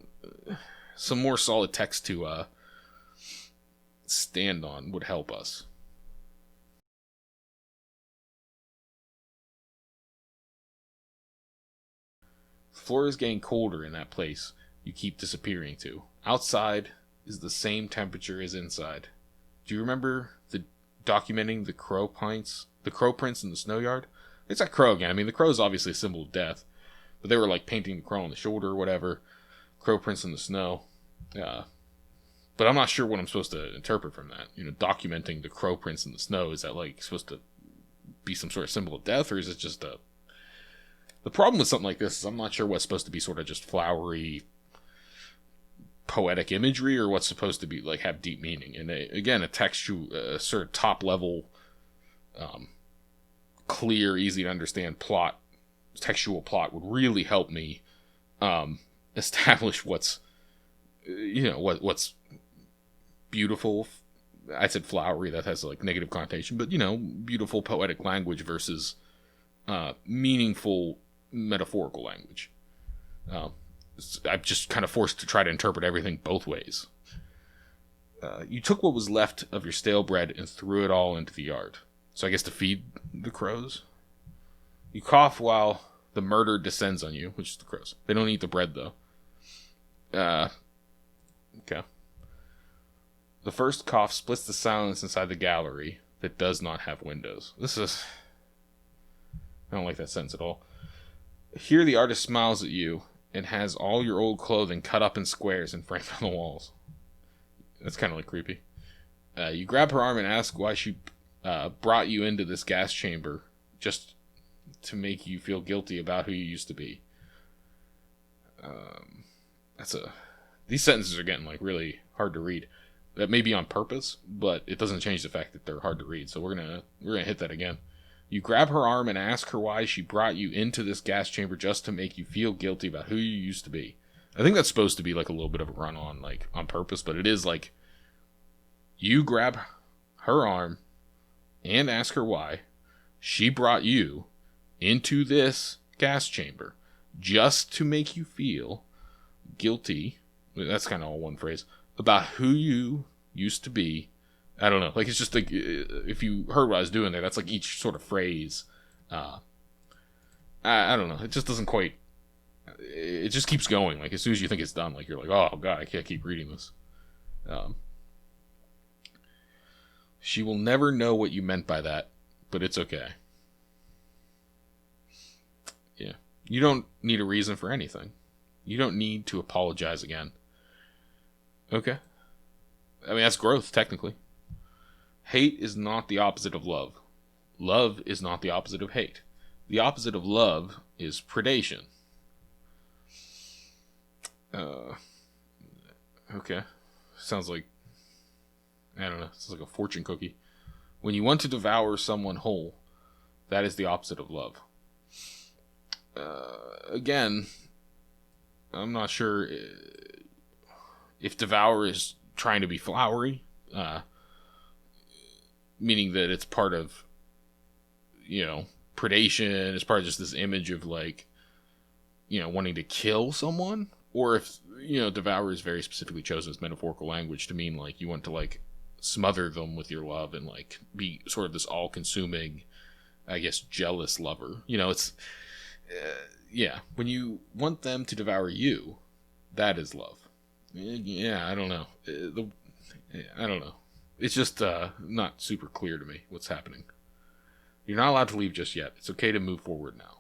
A: more solid text to stand on would help us. The floor is getting colder in that place you keep disappearing to. Outside is the same temperature as inside. Do you remember documenting the crow prints in the snow yard? It's that crow again. I mean, the crow is obviously a symbol of death, but they were painting the crow on the shoulder or whatever. Crow prints in the snow. But I'm not sure what I'm supposed to interpret from that. Documenting the crow prints in the snow, is that supposed to be some sort of symbol of death, or is it just the problem with something like this is I'm not sure what's supposed to be sort of just flowery poetic imagery or what's supposed to be have deep meaning. And again, a textual sort of top level clear, easy to understand textual plot would really help me establish what's what's beautiful. I said flowery, that has negative connotation, but beautiful poetic language versus meaningful metaphorical language. I'm just kind of forced to try to interpret everything both ways. You took what was left of your stale bread and threw it all into the yard. So I guess to feed the crows. You cough while the murder descends on you, which is the crows. They don't eat the bread, though. Okay. The first cough splits the silence inside the gallery that does not have windows. I don't like that sentence at all. Here the artist smiles at you and has all your old clothing cut up in squares and framed on the walls. That's kind of creepy. You grab her arm and ask why she brought you into this gas chamber just to make you feel guilty about who you used to be. These sentences are getting like really hard to read. That may be on purpose, but it doesn't change the fact that they're hard to read. So we're gonna hit that again. You grab her arm and ask her why she brought you into this gas chamber just to make you feel guilty about who you used to be. I think that's supposed to be like a little bit of a run on, like on purpose, but it is like you grab her arm and ask her why she brought you into this gas chamber just to make you feel guilty. That's kind of all one phrase about who you used to be. I don't know. Like, it's just like, if you heard what I was doing there, that's like each sort of phrase. I don't know. It just doesn't quite, it just keeps going. Like, as soon as you think it's done, like, you're like, oh God, I can't keep reading this. She will never know what you meant by that, but it's okay. Yeah. You don't need a reason for anything. You don't need to apologize again. Okay. I mean, that's growth, technically. Hate is not the opposite of love. Love is not the opposite of hate. The opposite of love is predation. Okay. Sounds like, I don't know, it's like a fortune cookie. When you want to devour someone whole, that is the opposite of love. Again, I'm not sure if devour is trying to be flowery, meaning that it's part of, predation, it's part of just this image of like, wanting to kill someone, or if, devour is very specifically chosen as metaphorical language to mean like you want to like smother them with your love and like be sort of this all-consuming, I guess, jealous lover. It's, when you want them to devour you, that is love. Yeah, I don't know. I don't know. It's just not super clear to me what's happening. You're not allowed to leave just yet. It's okay to move forward now.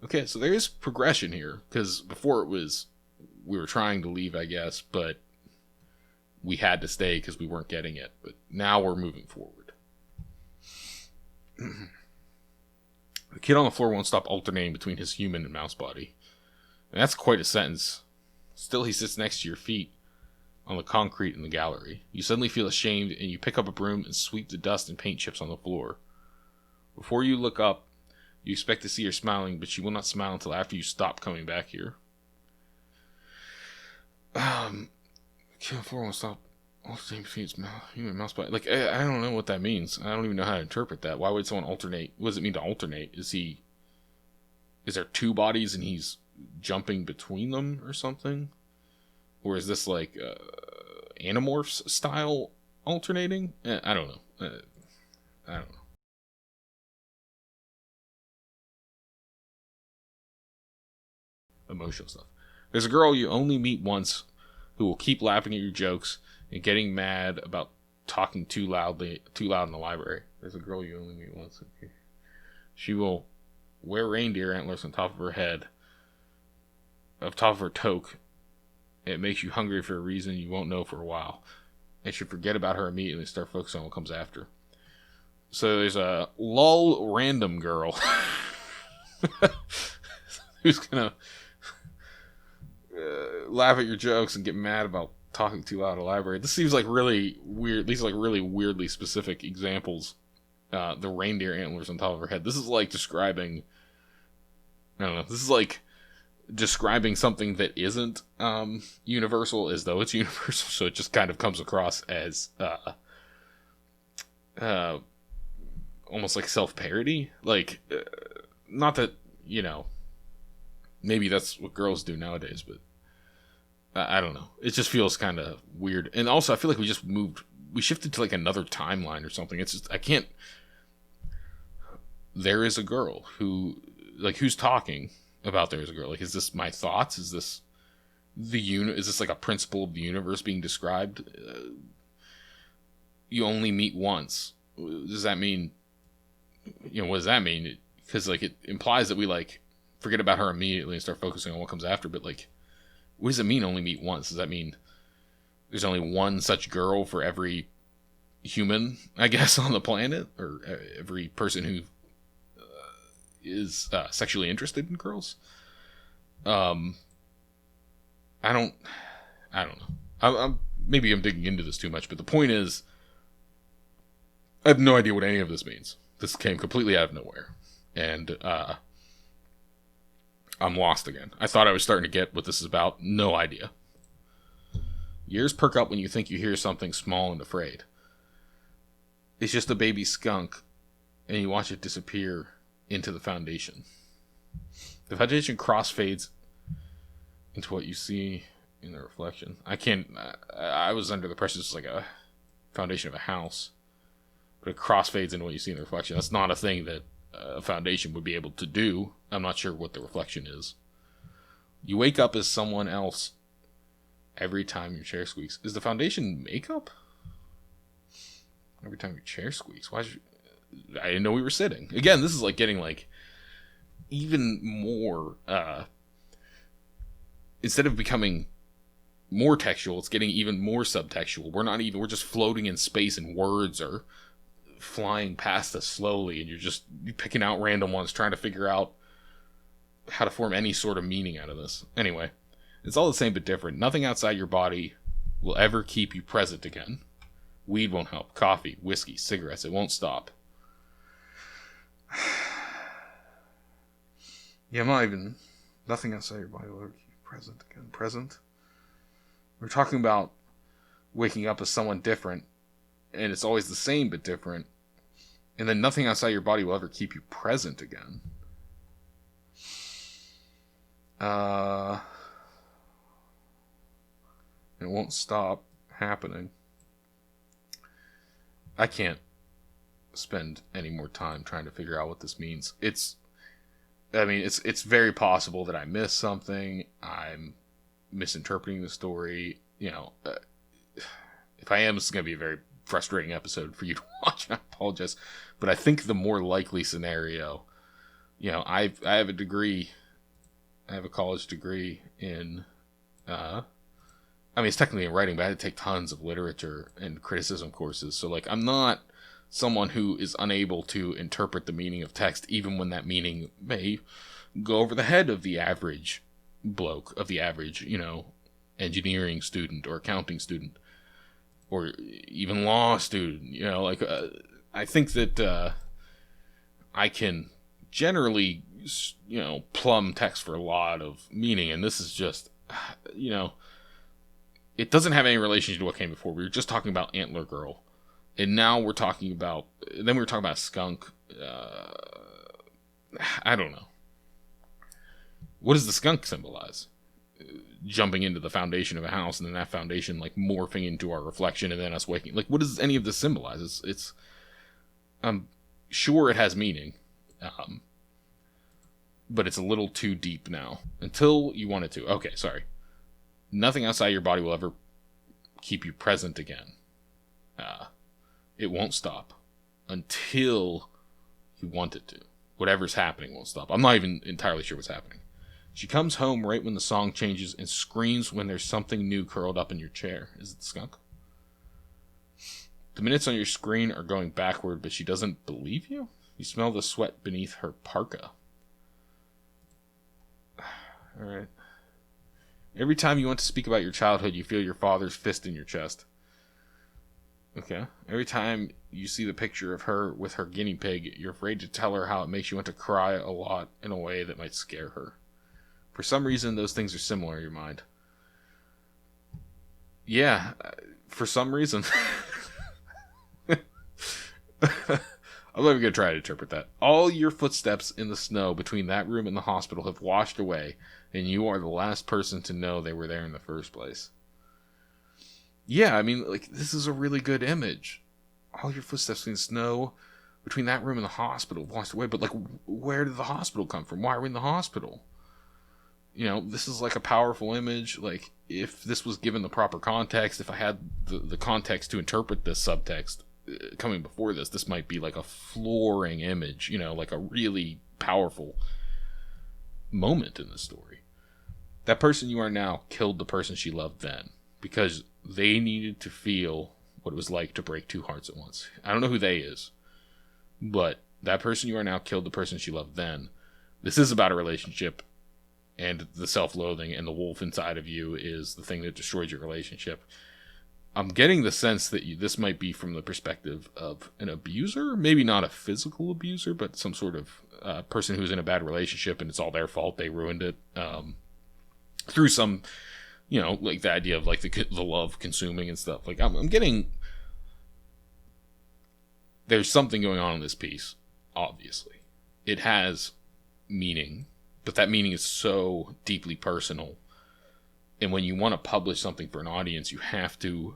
A: Okay, so there is progression here, because before it was, we were trying to leave, I guess, but we had to stay because we weren't getting it. But now we're moving forward. The kid on the floor won't stop alternating between his human and mouse body. And that's quite a sentence. Still, he sits next to your feet on the concrete in the gallery. You suddenly feel ashamed, and you pick up a broom and sweep the dust and paint chips on the floor. Before you look up, you expect to see her smiling, but she will not smile until after you stop coming back here. Kill four won't stop. Alternating between its human mouse body. Like, I don't know what that means. I don't even know how to interpret that. Why would someone alternate? What does it mean to alternate? Is there two bodies and he's jumping between them or something? Or is this like Animorphs style alternating? I don't know. I don't know. Emotional stuff. There's a girl you only meet once who will keep laughing at your jokes and getting mad about talking too loud in the library. There's a girl you only meet once. Okay. She will wear reindeer antlers on top of her head, top of her toque. It makes you hungry for a reason you won't know for a while. And should forget about her immediately and start focusing on what comes after. So there's a lol random girl who's gonna laugh at your jokes and get mad about talking too loud in a library. This seems like really weird. These are like really weirdly specific examples. The reindeer antlers on top of her head. This is like describing, I don't know, this is like describing something that isn't universal as though it's universal, so it just kind of comes across as almost like self-parody. Like, not that, maybe that's what girls do nowadays, but I don't know. It just feels kind of weird. And also, I feel like we shifted to like another timeline or something. It's just, I can't. There is a girl who's talking about there is a girl. Like, is this my thoughts? Is this is this like a principle of the universe being described? You only meet once. Does that mean, what does that mean? Because like it implies that we like forget about her immediately and start focusing on what comes after. But like, what does it mean only meet once? Does that mean there's only one such girl for every human, I guess, on the planet, or every person who is sexually interested in girls. I don't know. Maybe I'm digging into this too much, but the point is, I have no idea what any of this means. This came completely out of nowhere, and I'm lost again. I thought I was starting to get what this is about. No idea. Ears perk up when you think you hear something small and afraid. It's just a baby skunk, and you watch it disappear into the foundation. The foundation crossfades into what you see in the reflection. I was under the pressure it's like a foundation of a house, but it crossfades into what you see in the reflection. That's not a thing that a foundation would be able to do. I'm not sure what the reflection is. You wake up as someone else every time your chair squeaks. Is the foundation makeup? Every time your chair squeaks. I didn't know we were sitting. Again, this is like getting like even more instead of becoming more textual, it's getting even more subtextual. We're just floating in space and words are flying past us slowly, and you're picking out random ones, trying to figure out how to form any sort of meaning out of this. Anyway, it's all the same but different. Nothing outside your body will ever keep you present again. Weed won't help. Coffee, whiskey, cigarettes, it won't stop. Yeah, nothing outside your body will ever keep you present again. Present? We're talking about waking up as someone different, and it's always the same but different, and then nothing outside your body will ever keep you present again. It won't stop happening. I can't spend any more time trying to figure out what this means. It's very possible that I missed something. I'm misinterpreting the story. If I am, this is going to be a very frustrating episode for you to watch. I apologize. But I think the more likely scenario, I have a degree. I have a college degree in, it's technically in writing, but I had to take tons of literature and criticism courses. So, I'm not someone who is unable to interpret the meaning of text, even when that meaning may go over the head of the average bloke, of the average, engineering student or accounting student, or even law student. I think that I can generally, plumb text for a lot of meaning, and this is just, it doesn't have any relation to what came before. We were just talking about Antler Girl, and now we're talking about, then we were talking about skunk. I don't know. What does the skunk symbolize? Jumping into the foundation of a house, and then that foundation morphing into our reflection, and then us waking. What does any of this symbolize? It's I'm sure it has meaning, but it's a little too deep now. Until you want it to. Okay, sorry. Nothing outside your body will ever keep you present again. It won't stop until you want it to. Whatever's happening won't stop. I'm not even entirely sure what's happening. She comes home right when the song changes and screams when there's something new curled up in your chair. Is it the skunk? The minutes on your screen are going backward, but she doesn't believe you? You smell the sweat beneath her parka. Alright. Every time you want to speak about your childhood, you feel your father's fist in your chest. Okay. Every time you see the picture of her with her guinea pig, you're afraid to tell her how it makes you want to cry a lot in a way that might scare her. For some reason, those things are similar in your mind. Yeah, for some reason. I'm not even going to try to interpret that. All your footsteps in the snow between that room and the hospital have washed away, and you are the last person to know they were there in the first place. Yeah, this is a really good image. All your footsteps in the snow between that room and the hospital have washed away, but, where did the hospital come from? Why are we in the hospital? This is a powerful image. If this was given the proper context, if I had the context to interpret this subtext coming before this might be a flooring image, a really powerful moment in the story. That person you are now killed the person she loved then because they needed to feel what it was like to break two hearts at once. I don't know who they is, but that person you are now killed the person she loved then. This is about a relationship, and the self-loathing and the wolf inside of you is the thing that destroyed your relationship. I'm getting the sense that this might be from the perspective of an abuser, maybe not a physical abuser, but some sort of person who's in a bad relationship and it's all their fault. They ruined it through some, like the idea of like the love consuming and stuff. Like I'm getting, there's something going on in this piece. Obviously, it has meaning, but that meaning is so deeply personal. And when you want to publish something for an audience, you have to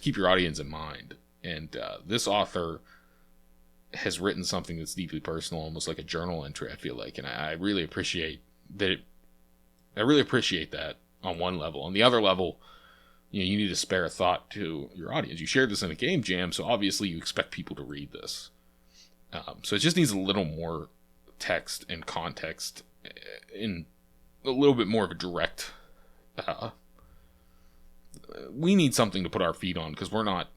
A: keep your audience in mind. And this author has written something that's deeply personal, almost like a journal entry, I feel like. And I really appreciate that. I really appreciate that on one level. On the other level, you need to spare a thought to your audience. You shared this in a game jam, so obviously you expect people to read this. So it just needs a little more text and context in a little bit more of a direct, we need something to put our feet on, because we're not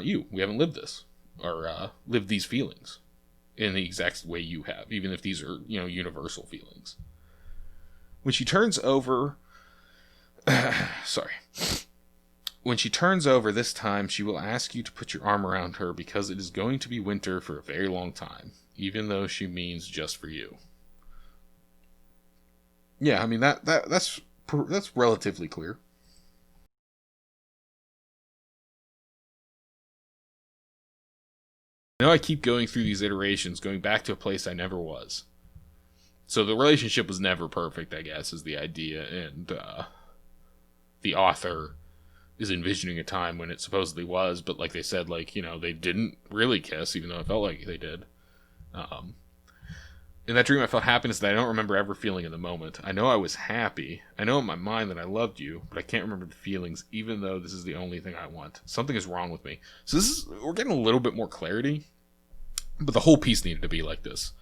A: you. We haven't lived this, or lived these feelings in the exact way you have, even if these are, universal feelings. When she turns over, when she turns over this time, she will ask you to put your arm around her, because it is going to be winter for a very long time, even though she means just for you. Yeah, I mean, that's relatively clear. I know I keep going through these iterations, going back to a place I never was. So the relationship was never perfect, I guess, is the idea. And the author is envisioning a time when it supposedly was, but like they said, they didn't really kiss, even though it felt like they did. In that dream, I felt happiness that I don't remember ever feeling in the moment. I know I was happy. I know in my mind that I loved you, but I can't remember the feelings, even though this is the only thing I want. Something is wrong with me. So we're getting a little bit more clarity, but the whole piece needed to be like this.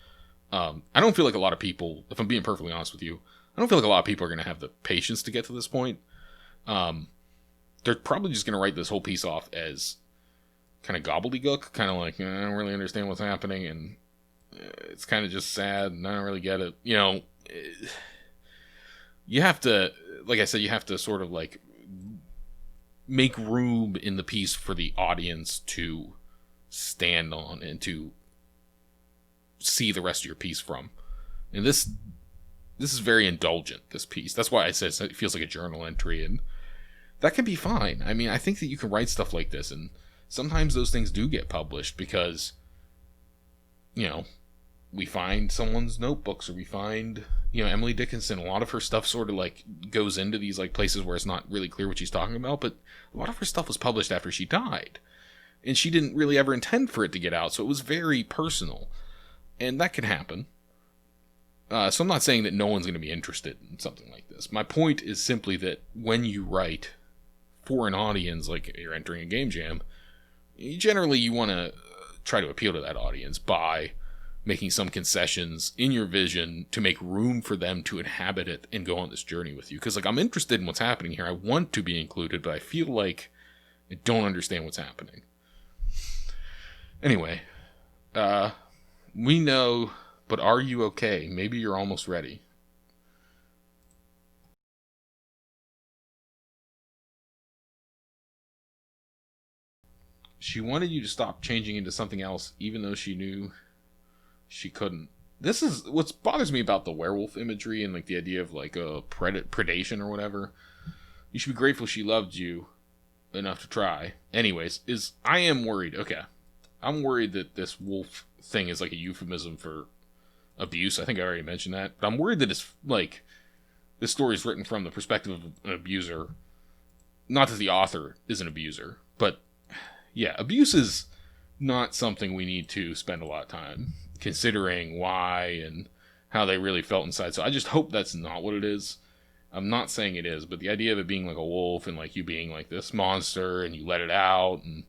A: I don't feel like a lot of people, if I'm being perfectly honest with you, I don't feel like a lot of people are going to have the patience to get to this point. They're probably just going to write this whole piece off as kind of gobbledygook, kind of like, I don't really understand what's happening, and it's kind of just sad, and I don't really get it. You have to, like I said, you have to sort of like make room in the piece for the audience to stand on and to see the rest of your piece from. And this is very indulgent, this piece. That's why I said it feels like a journal entry, and that can be fine. I mean, I think that you can write stuff like this, and sometimes those things do get published because, we find someone's notebooks, or we find, Emily Dickinson, a lot of her stuff sort of like goes into these like places where it's not really clear what she's talking about, but a lot of her stuff was published after she died, and she didn't really ever intend for it to get out, so it was very personal, and that can happen. So I'm not saying that no one's going to be interested in something like this. My point is simply that when you write for an audience, like you're entering a game jam, generally you want to try to appeal to that audience by making some concessions in your vision to make room for them to inhabit it and go on this journey with you. Because I'm interested in what's happening here. I want to be included, but I feel like I don't understand what's happening. Anyway, we know, but are you okay? Maybe you're almost ready. She wanted you to stop changing into something else, even though she knew she couldn't. This is what bothers me about the werewolf imagery and like the idea of like a predation or whatever. You should be grateful she loved you enough to try. Anyways, I am worried. Okay. I'm worried that this wolf thing is like a euphemism for abuse. I think I already mentioned that. But I'm worried that it's like this story is written from the perspective of an abuser. Not that the author is an abuser, but yeah, abuse is not something we need to spend a lot of time considering why and how they really felt inside. So I just hope that's not what it is. I'm not saying it is, but the idea of it being like a wolf and like you being like this monster and you let it out and,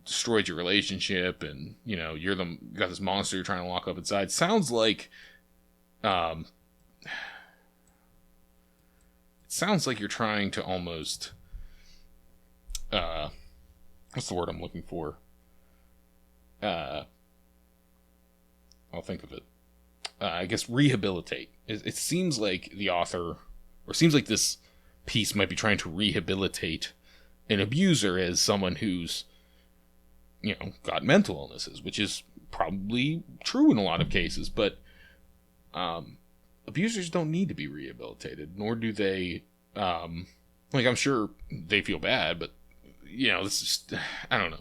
A: destroyed your relationship and, you got this monster you're trying to lock up inside sounds like, it sounds like you're trying to almost what's the word I'm looking for? I'll think of it. I guess rehabilitate. It seems like the author, or seems like this piece might be trying to rehabilitate an abuser as someone who's, got mental illnesses, which is probably true in a lot of cases, but abusers don't need to be rehabilitated, nor do they, I'm sure they feel bad, but, this is just, I don't know.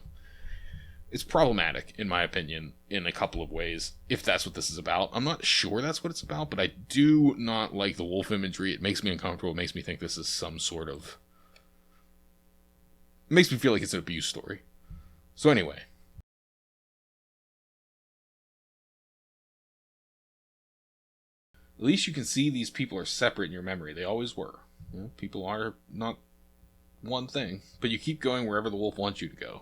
A: It's problematic, in my opinion, in a couple of ways, if that's what this is about. I'm not sure that's what it's about, but I do not like the wolf imagery. It makes me uncomfortable. It makes me think this is some sort of... It makes me feel like it's an abuse story. So anyway. At least you can see these people are separate in your memory. They always were. People are not one thing. But you keep going wherever the wolf wants you to go.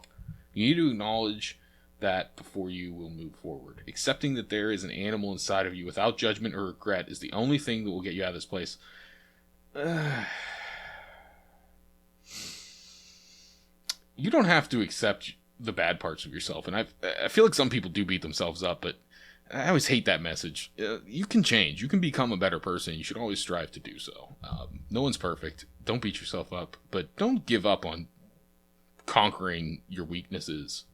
A: You need to acknowledge that before you will move forward. Accepting that there is an animal inside of you without judgment or regret is the only thing that will get you out of this place. You don't have to accept the bad parts of yourself. And I feel like some people do beat themselves up, but I always hate that message. You can change. You can become a better person. You should always strive to do so. No one's perfect. Don't beat yourself up, but don't give up on conquering your weaknesses.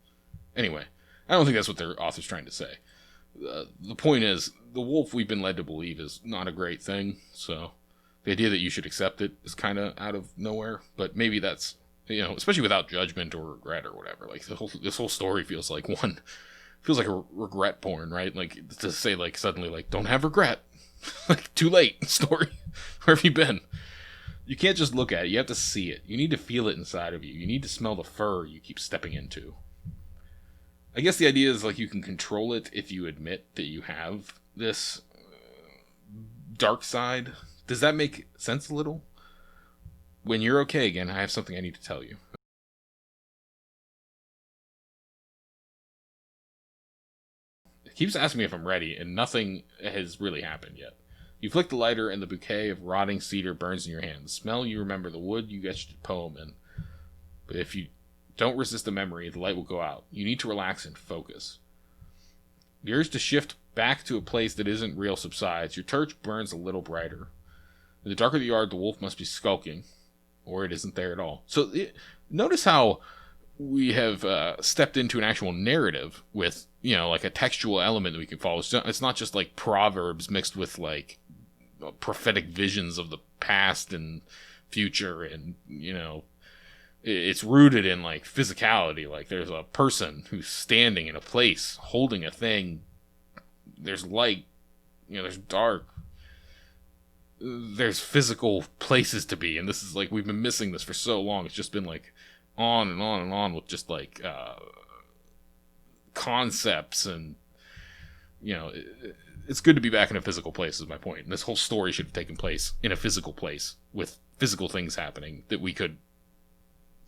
A: Anyway, I don't think that's what their author's trying to say. The point is, the wolf we've been led to believe is not a great thing, so the idea that you should accept it is kind of out of nowhere, but maybe that's, especially without judgment or regret or whatever. Like, this whole story feels like a regret porn, right? Like, to say, like, suddenly, like, don't have regret. Like, too late, story. Where have you been? You can't just look at it. You have to see it. You need to feel it inside of you. You need to smell the fur you keep stepping into. I guess the idea is, like, you can control it if you admit that you have this dark side. Does that make sense a little? When you're okay again, I have something I need to tell you. It keeps asking me if I'm ready, and nothing has really happened yet. You flick the lighter, and the bouquet of rotting cedar burns in your hand. The smell, you remember the wood you etched a poem in. But if you don't resist the memory, the light will go out. You need to relax and focus. The urge to shift back to a place that isn't real subsides. Your torch burns a little brighter. In the dark of the yard, the wolf must be skulking, or it isn't there at all. So notice how we have stepped into an actual narrative with, like a textual element that we can follow. It's not just like proverbs mixed with like prophetic visions of the past and future, and it's rooted in like physicality. Like, there's a person who's standing in a place holding a thing. There's light, there's dark, there's physical places to be, and this is like, we've been missing this for so long. It's just been like on and on and on with just like concepts, and it's good to be back in a physical place is my point. And this whole story should have taken place in a physical place with physical things happening that we could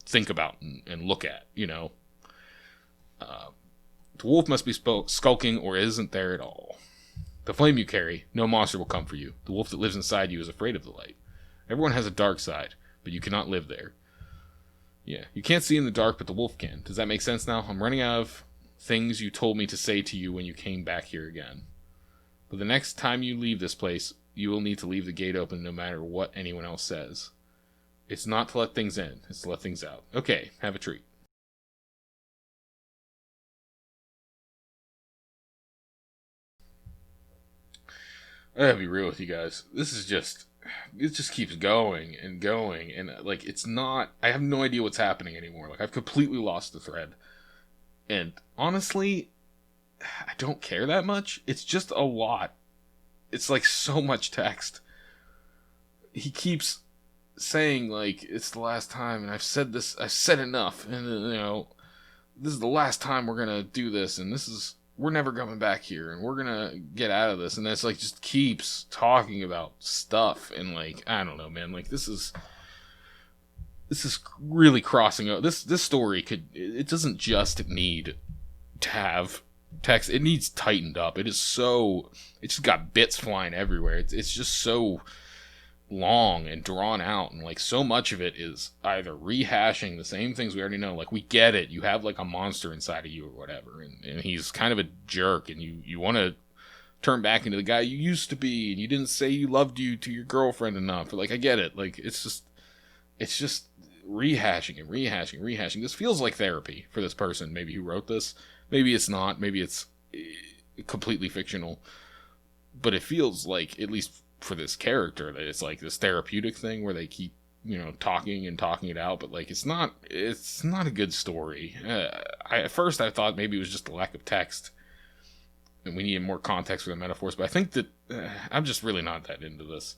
A: think about and look at. The wolf must be skulking, or isn't there at all. The flame you carry, no monster will come for you. The wolf that lives inside you is afraid of the light. Everyone has a dark side, but you cannot live there. Yeah, you can't see in the dark, but the wolf can. Does that make sense now? I'm running out of things you told me to say to you when you came back here again. But the next time you leave this place, you will need to leave the gate open no matter what anyone else says. It's not to let things in, it's to let things out. Okay, have a treat. I gotta be real with you guys. It just keeps going and going, and like, it's not, I have no idea what's happening anymore. Like, I've completely lost the thread. And honestly, I don't care that much. It's just a lot. It's like so much text. He keeps saying, like, it's the last time, and I've said enough, and this is the last time we're gonna do this, and we're never coming back here, and we're gonna get out of this. And it's like, just keeps talking about stuff, and like, I don't know, man, like, this is really crossing out. This story it doesn't just need to have text, it needs tightened up. It's just got bits flying everywhere. It's just so long and drawn out, and like so much of it is either rehashing the same things we already know. Like, we get it, you have like a monster inside of you or whatever, and he's kind of a jerk, and you want to turn back into the guy you used to be, and you didn't say you loved you to your girlfriend enough. But like, I get it. Like, it's just rehashing and rehashing. This feels like therapy for this person, maybe, who wrote this. Maybe it's not. Maybe it's completely fictional. But it feels like, at least for this character, that it's like this therapeutic thing where they keep, talking it out. But like, it's not a good story. At first I thought maybe it was just a lack of text, and we needed more context for the metaphors. But I think that I'm just really not that into this.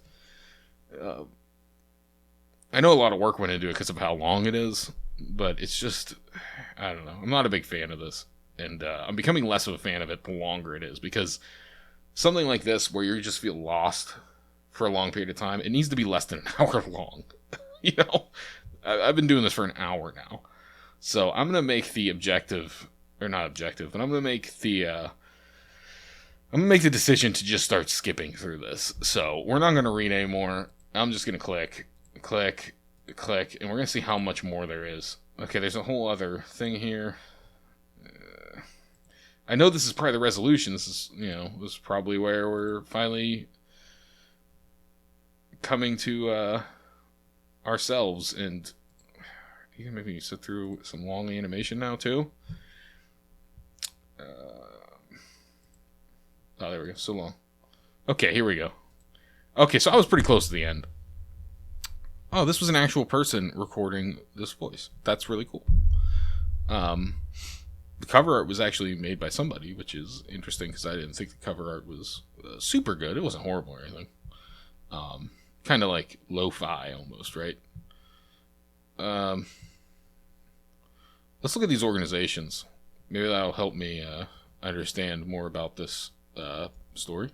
A: I know a lot of work went into it because of how long it is, but it's just, I don't know. I'm not a big fan of this, and I'm becoming less of a fan of it the longer it is, because something like this, where you just feel lost for a long period of time, it needs to be less than an hour long. I've been doing this for an hour now, so I'm gonna make the objective, or not objective, but I'm gonna make the decision to just start skipping through this. So we're not going to read anymore. I'm just going to click, and we're going to see how much more there is. Okay, there's a whole other thing here. I know this is probably the resolution. This is, this is probably where we're finally coming to ourselves. And you can maybe sit through some long animation now, too. Oh, there we go. So long. Okay, here we go. Okay, so I was pretty close to the end. Oh, this was an actual person recording this voice. That's really cool. The cover art was actually made by somebody, which is interesting, because I didn't think the cover art was super good. It wasn't horrible or anything. Kind of like lo-fi almost, right? Let's look at these organizations. Maybe that'll help me understand more about this story.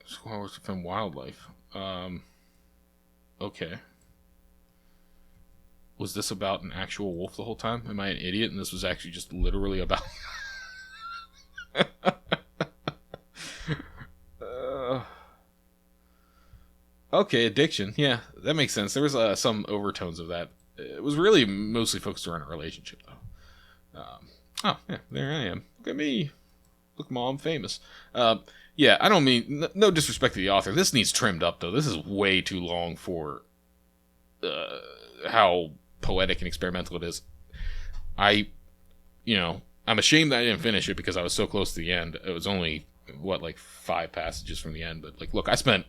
A: Squad works to defend wildlife. Okay. Was this about an actual wolf the whole time? Am I an idiot and this was actually just literally about... Okay, addiction. Yeah, that makes sense. There was some overtones of that. It was really mostly focused around a relationship, though. Oh, yeah, there I am. Look at me. Look, Mom, famous. Yeah, I don't mean... No disrespect to the author. This needs trimmed up, though. This is way too long for how poetic and experimental it is. I'm ashamed that I didn't finish it because I was so close to the end. It was only, 5 passages from the end. But, look, I spent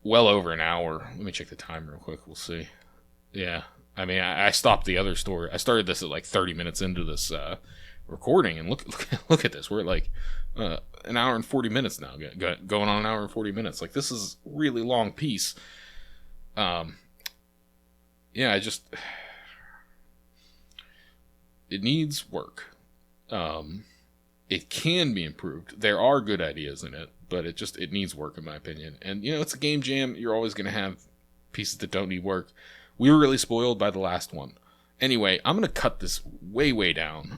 A: well over an hour. Let me check the time real quick. We'll see. Yeah. I mean, I stopped the other story. I started this at 30 minutes into this recording, and look at this. We're at an hour and 40 minutes now. Going on an hour and 40 minutes. This is a really long piece. Yeah, it needs work. It can be improved. There are good ideas in it, but it needs work, in my opinion. And, it's a game jam. You're always going to have pieces that don't need work. We were really spoiled by the last one. Anyway, I'm going to cut this way, way down.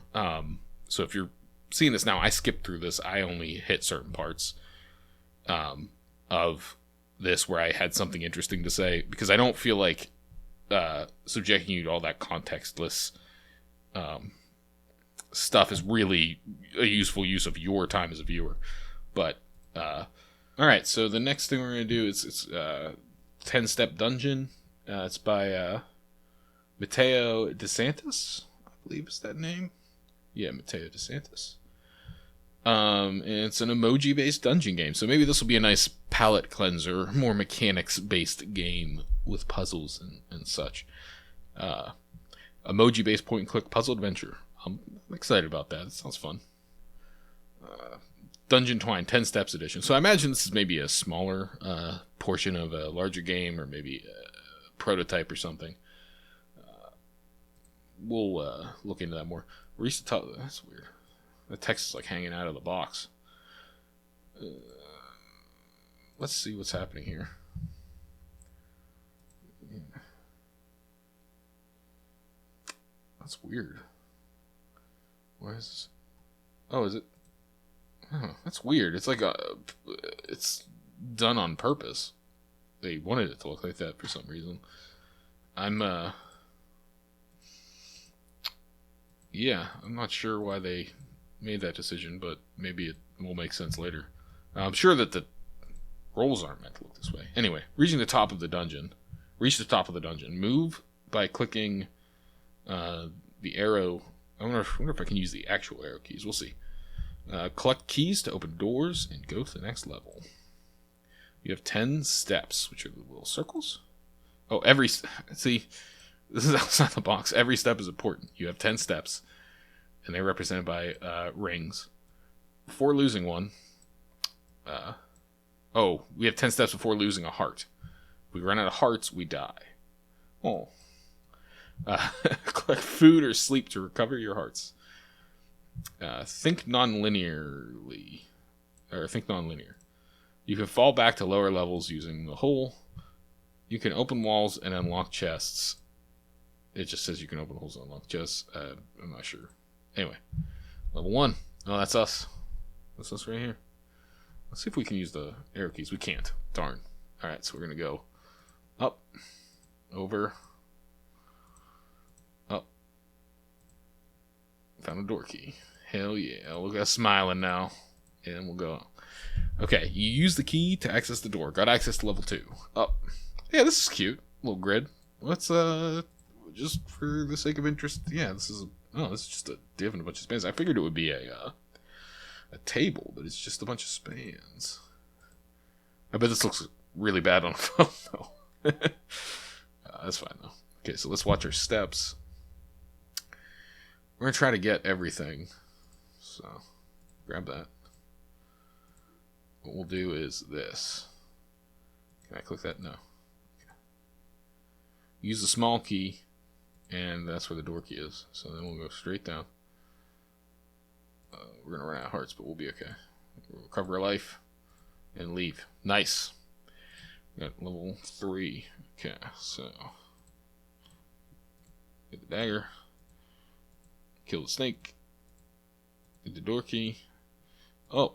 A: So if you're seeing this now, I skipped through this. I only hit certain parts of this where I had something interesting to say, because I don't feel like subjecting you to all that contextless stuff is really a useful use of your time as a viewer. But, alright, so the next thing we're going to do is it's 10-Step Dungeon. It's by Matteo DeSantis, I believe is that name. Yeah, Matteo DeSantis. And it's an emoji-based dungeon game, so maybe this will be a nice palette cleanser, more mechanics-based game with puzzles and such. Emoji-based point-and-click puzzle adventure. I'm excited about that. It sounds fun. Dungeon Twine 10 Steps Edition. So I imagine this is maybe a smaller portion of a larger game, or maybe a prototype or something. We'll look into that more. That's weird. The text is hanging out of the box. Let's see what's happening here. That's weird. Why is this? Oh, is it? Oh, that's weird. It's like it's done on purpose. They wanted it to look like that for some reason. Yeah, I'm not sure why they made that decision, but maybe it will make sense later. I'm sure that the rolls aren't meant to look this way. Anyway, reach the top of the dungeon. Move by clicking the arrow. I wonder if I can use the actual arrow keys. We'll see. Collect keys to open doors and go to the next level. You have 10 steps, which are the little circles. Oh, see, this is outside the box. Every step is important. You have 10 steps, and they're represented by rings. Before losing one, we have 10 steps before losing a heart. If we run out of hearts, we die. Oh. Collect food or sleep to recover your hearts. Think non-linearly. Think non-linear. You can fall back to lower levels using the hole. You can open walls and unlock chests. It just says you can open holes and unlock chests. I'm not sure. Anyway. Level 1. Oh, that's us. That's us right here. Let's see if we can use the arrow keys. We can't. Darn. Alright, so we're going to go up, over, up. Found a door key. Hell yeah. Look at us smiling now. And we'll go. Okay, you use the key to access the door. Got access to level 2. Up. Yeah, this is cute. Little grid. Let's, just for the sake of interest, yeah, this is just a div and a bunch of spans. I figured it would be a table, but it's just a bunch of spans. I bet this looks really bad on a phone, though. That's fine, though. Okay, so let's watch our steps. We're going to try to get everything. So, grab that. What we'll do is this. Can I click that? No. Okay. Use the small key, and that's where the door key is. So then we'll go straight down. We're going to run out of hearts, but we'll be okay. We'll recover a life and leave. Nice. Got level 3. Okay, so get the dagger. Kill the snake. Get the door key. Oh.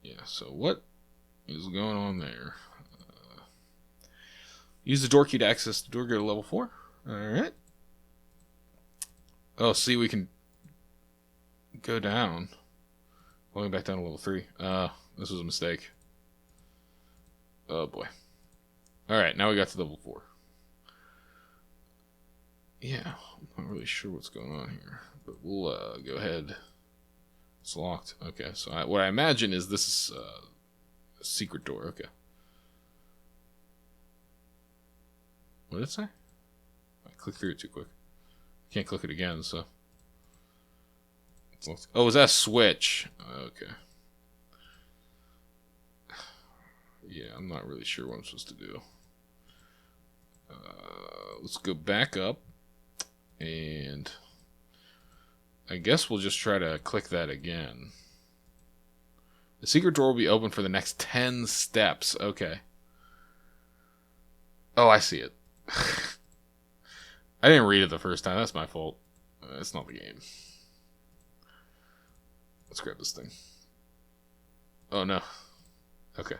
A: Yeah, so what is going on there? Use the door key to access the door. Go to level 4. Alright. Oh, see, we can go down. Going back down to level 3. This was a mistake. Oh, boy. Alright, now we got to level 4. Yeah, I'm not really sure what's going on here. But we'll go ahead. It's locked. Okay, so what I imagine is this is a secret door. Okay. What did it say? I clicked through it too quick. Can't click it again, so. It's locked. Oh, is that a switch? Okay. Yeah, I'm not really sure what I'm supposed to do. Let's go back up. And I guess we'll just try to click that again. The secret door will be open for the next 10 steps. Okay. Oh, I see it. I didn't read it the first time. That's my fault. It's not the game. Let's grab this thing. Oh, no. Okay.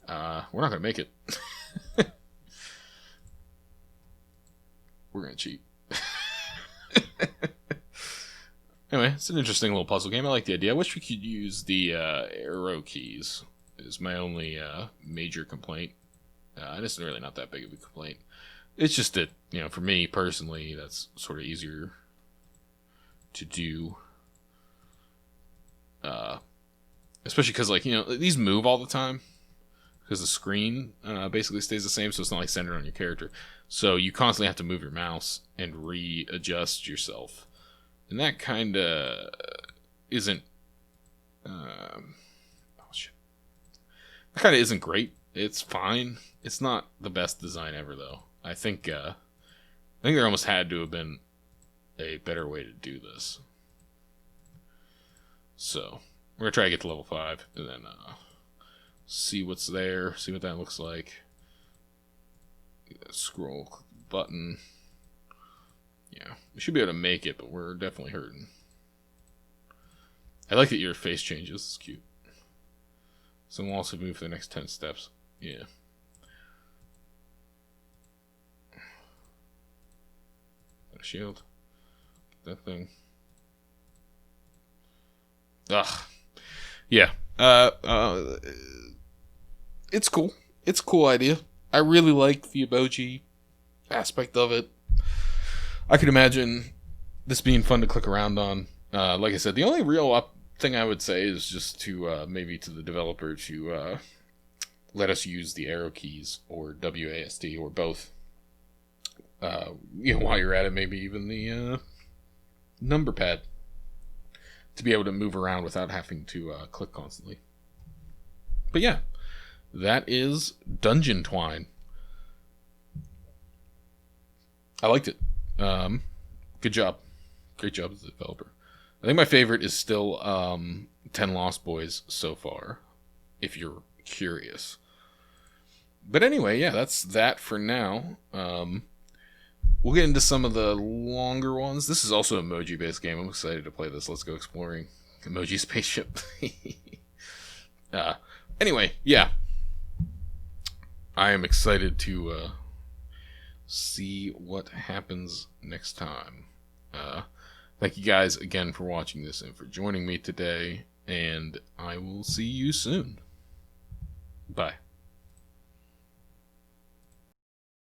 A: We're not going to make it. We're going to cheat. Anyway, it's an interesting little puzzle game. I like the idea. I wish we could use the arrow keys. Is my only major complaint. And it's really not that big of a complaint. It's just that, for me personally, that's sort of easier to do. Especially because, these move all the time. Because the screen basically stays the same, so it's not like centered on your character. So you constantly have to move your mouse and readjust yourself. And that kind of isn't... That kind of isn't great. It's fine. It's not the best design ever, though. I think there almost had to have been a better way to do this. So, we're going to try to get to level 5, and then see what's there, see what that looks like. Scroll, click the button. Yeah, we should be able to make it, but we're definitely hurting. I like that your face changes. It's cute. So we'll also move for the next 10 steps. Yeah. Got a shield. That thing. Ugh. Yeah. It's cool. It's a cool idea. I really like the emoji aspect of it. I could imagine this being fun to click around on. Like I said, the only real thing I would say is just to maybe to the developer to let us use the arrow keys or WASD or both. While you're at it, maybe even the number pad to be able to move around without having to click constantly. But yeah, that is Dungeon Twine. I liked it. Good job. Great job as a developer. I think my favorite is still 10 Lost Boys so far, if you're curious. But anyway, yeah, that's that for now. We'll get into some of the longer ones. This is also an emoji-based game. I'm excited to play this. Let's go exploring Emoji Spaceship. Anyway, yeah. I am excited to see what happens next time. Thank you guys again for watching this and for joining me today. And I will see you soon. Bye.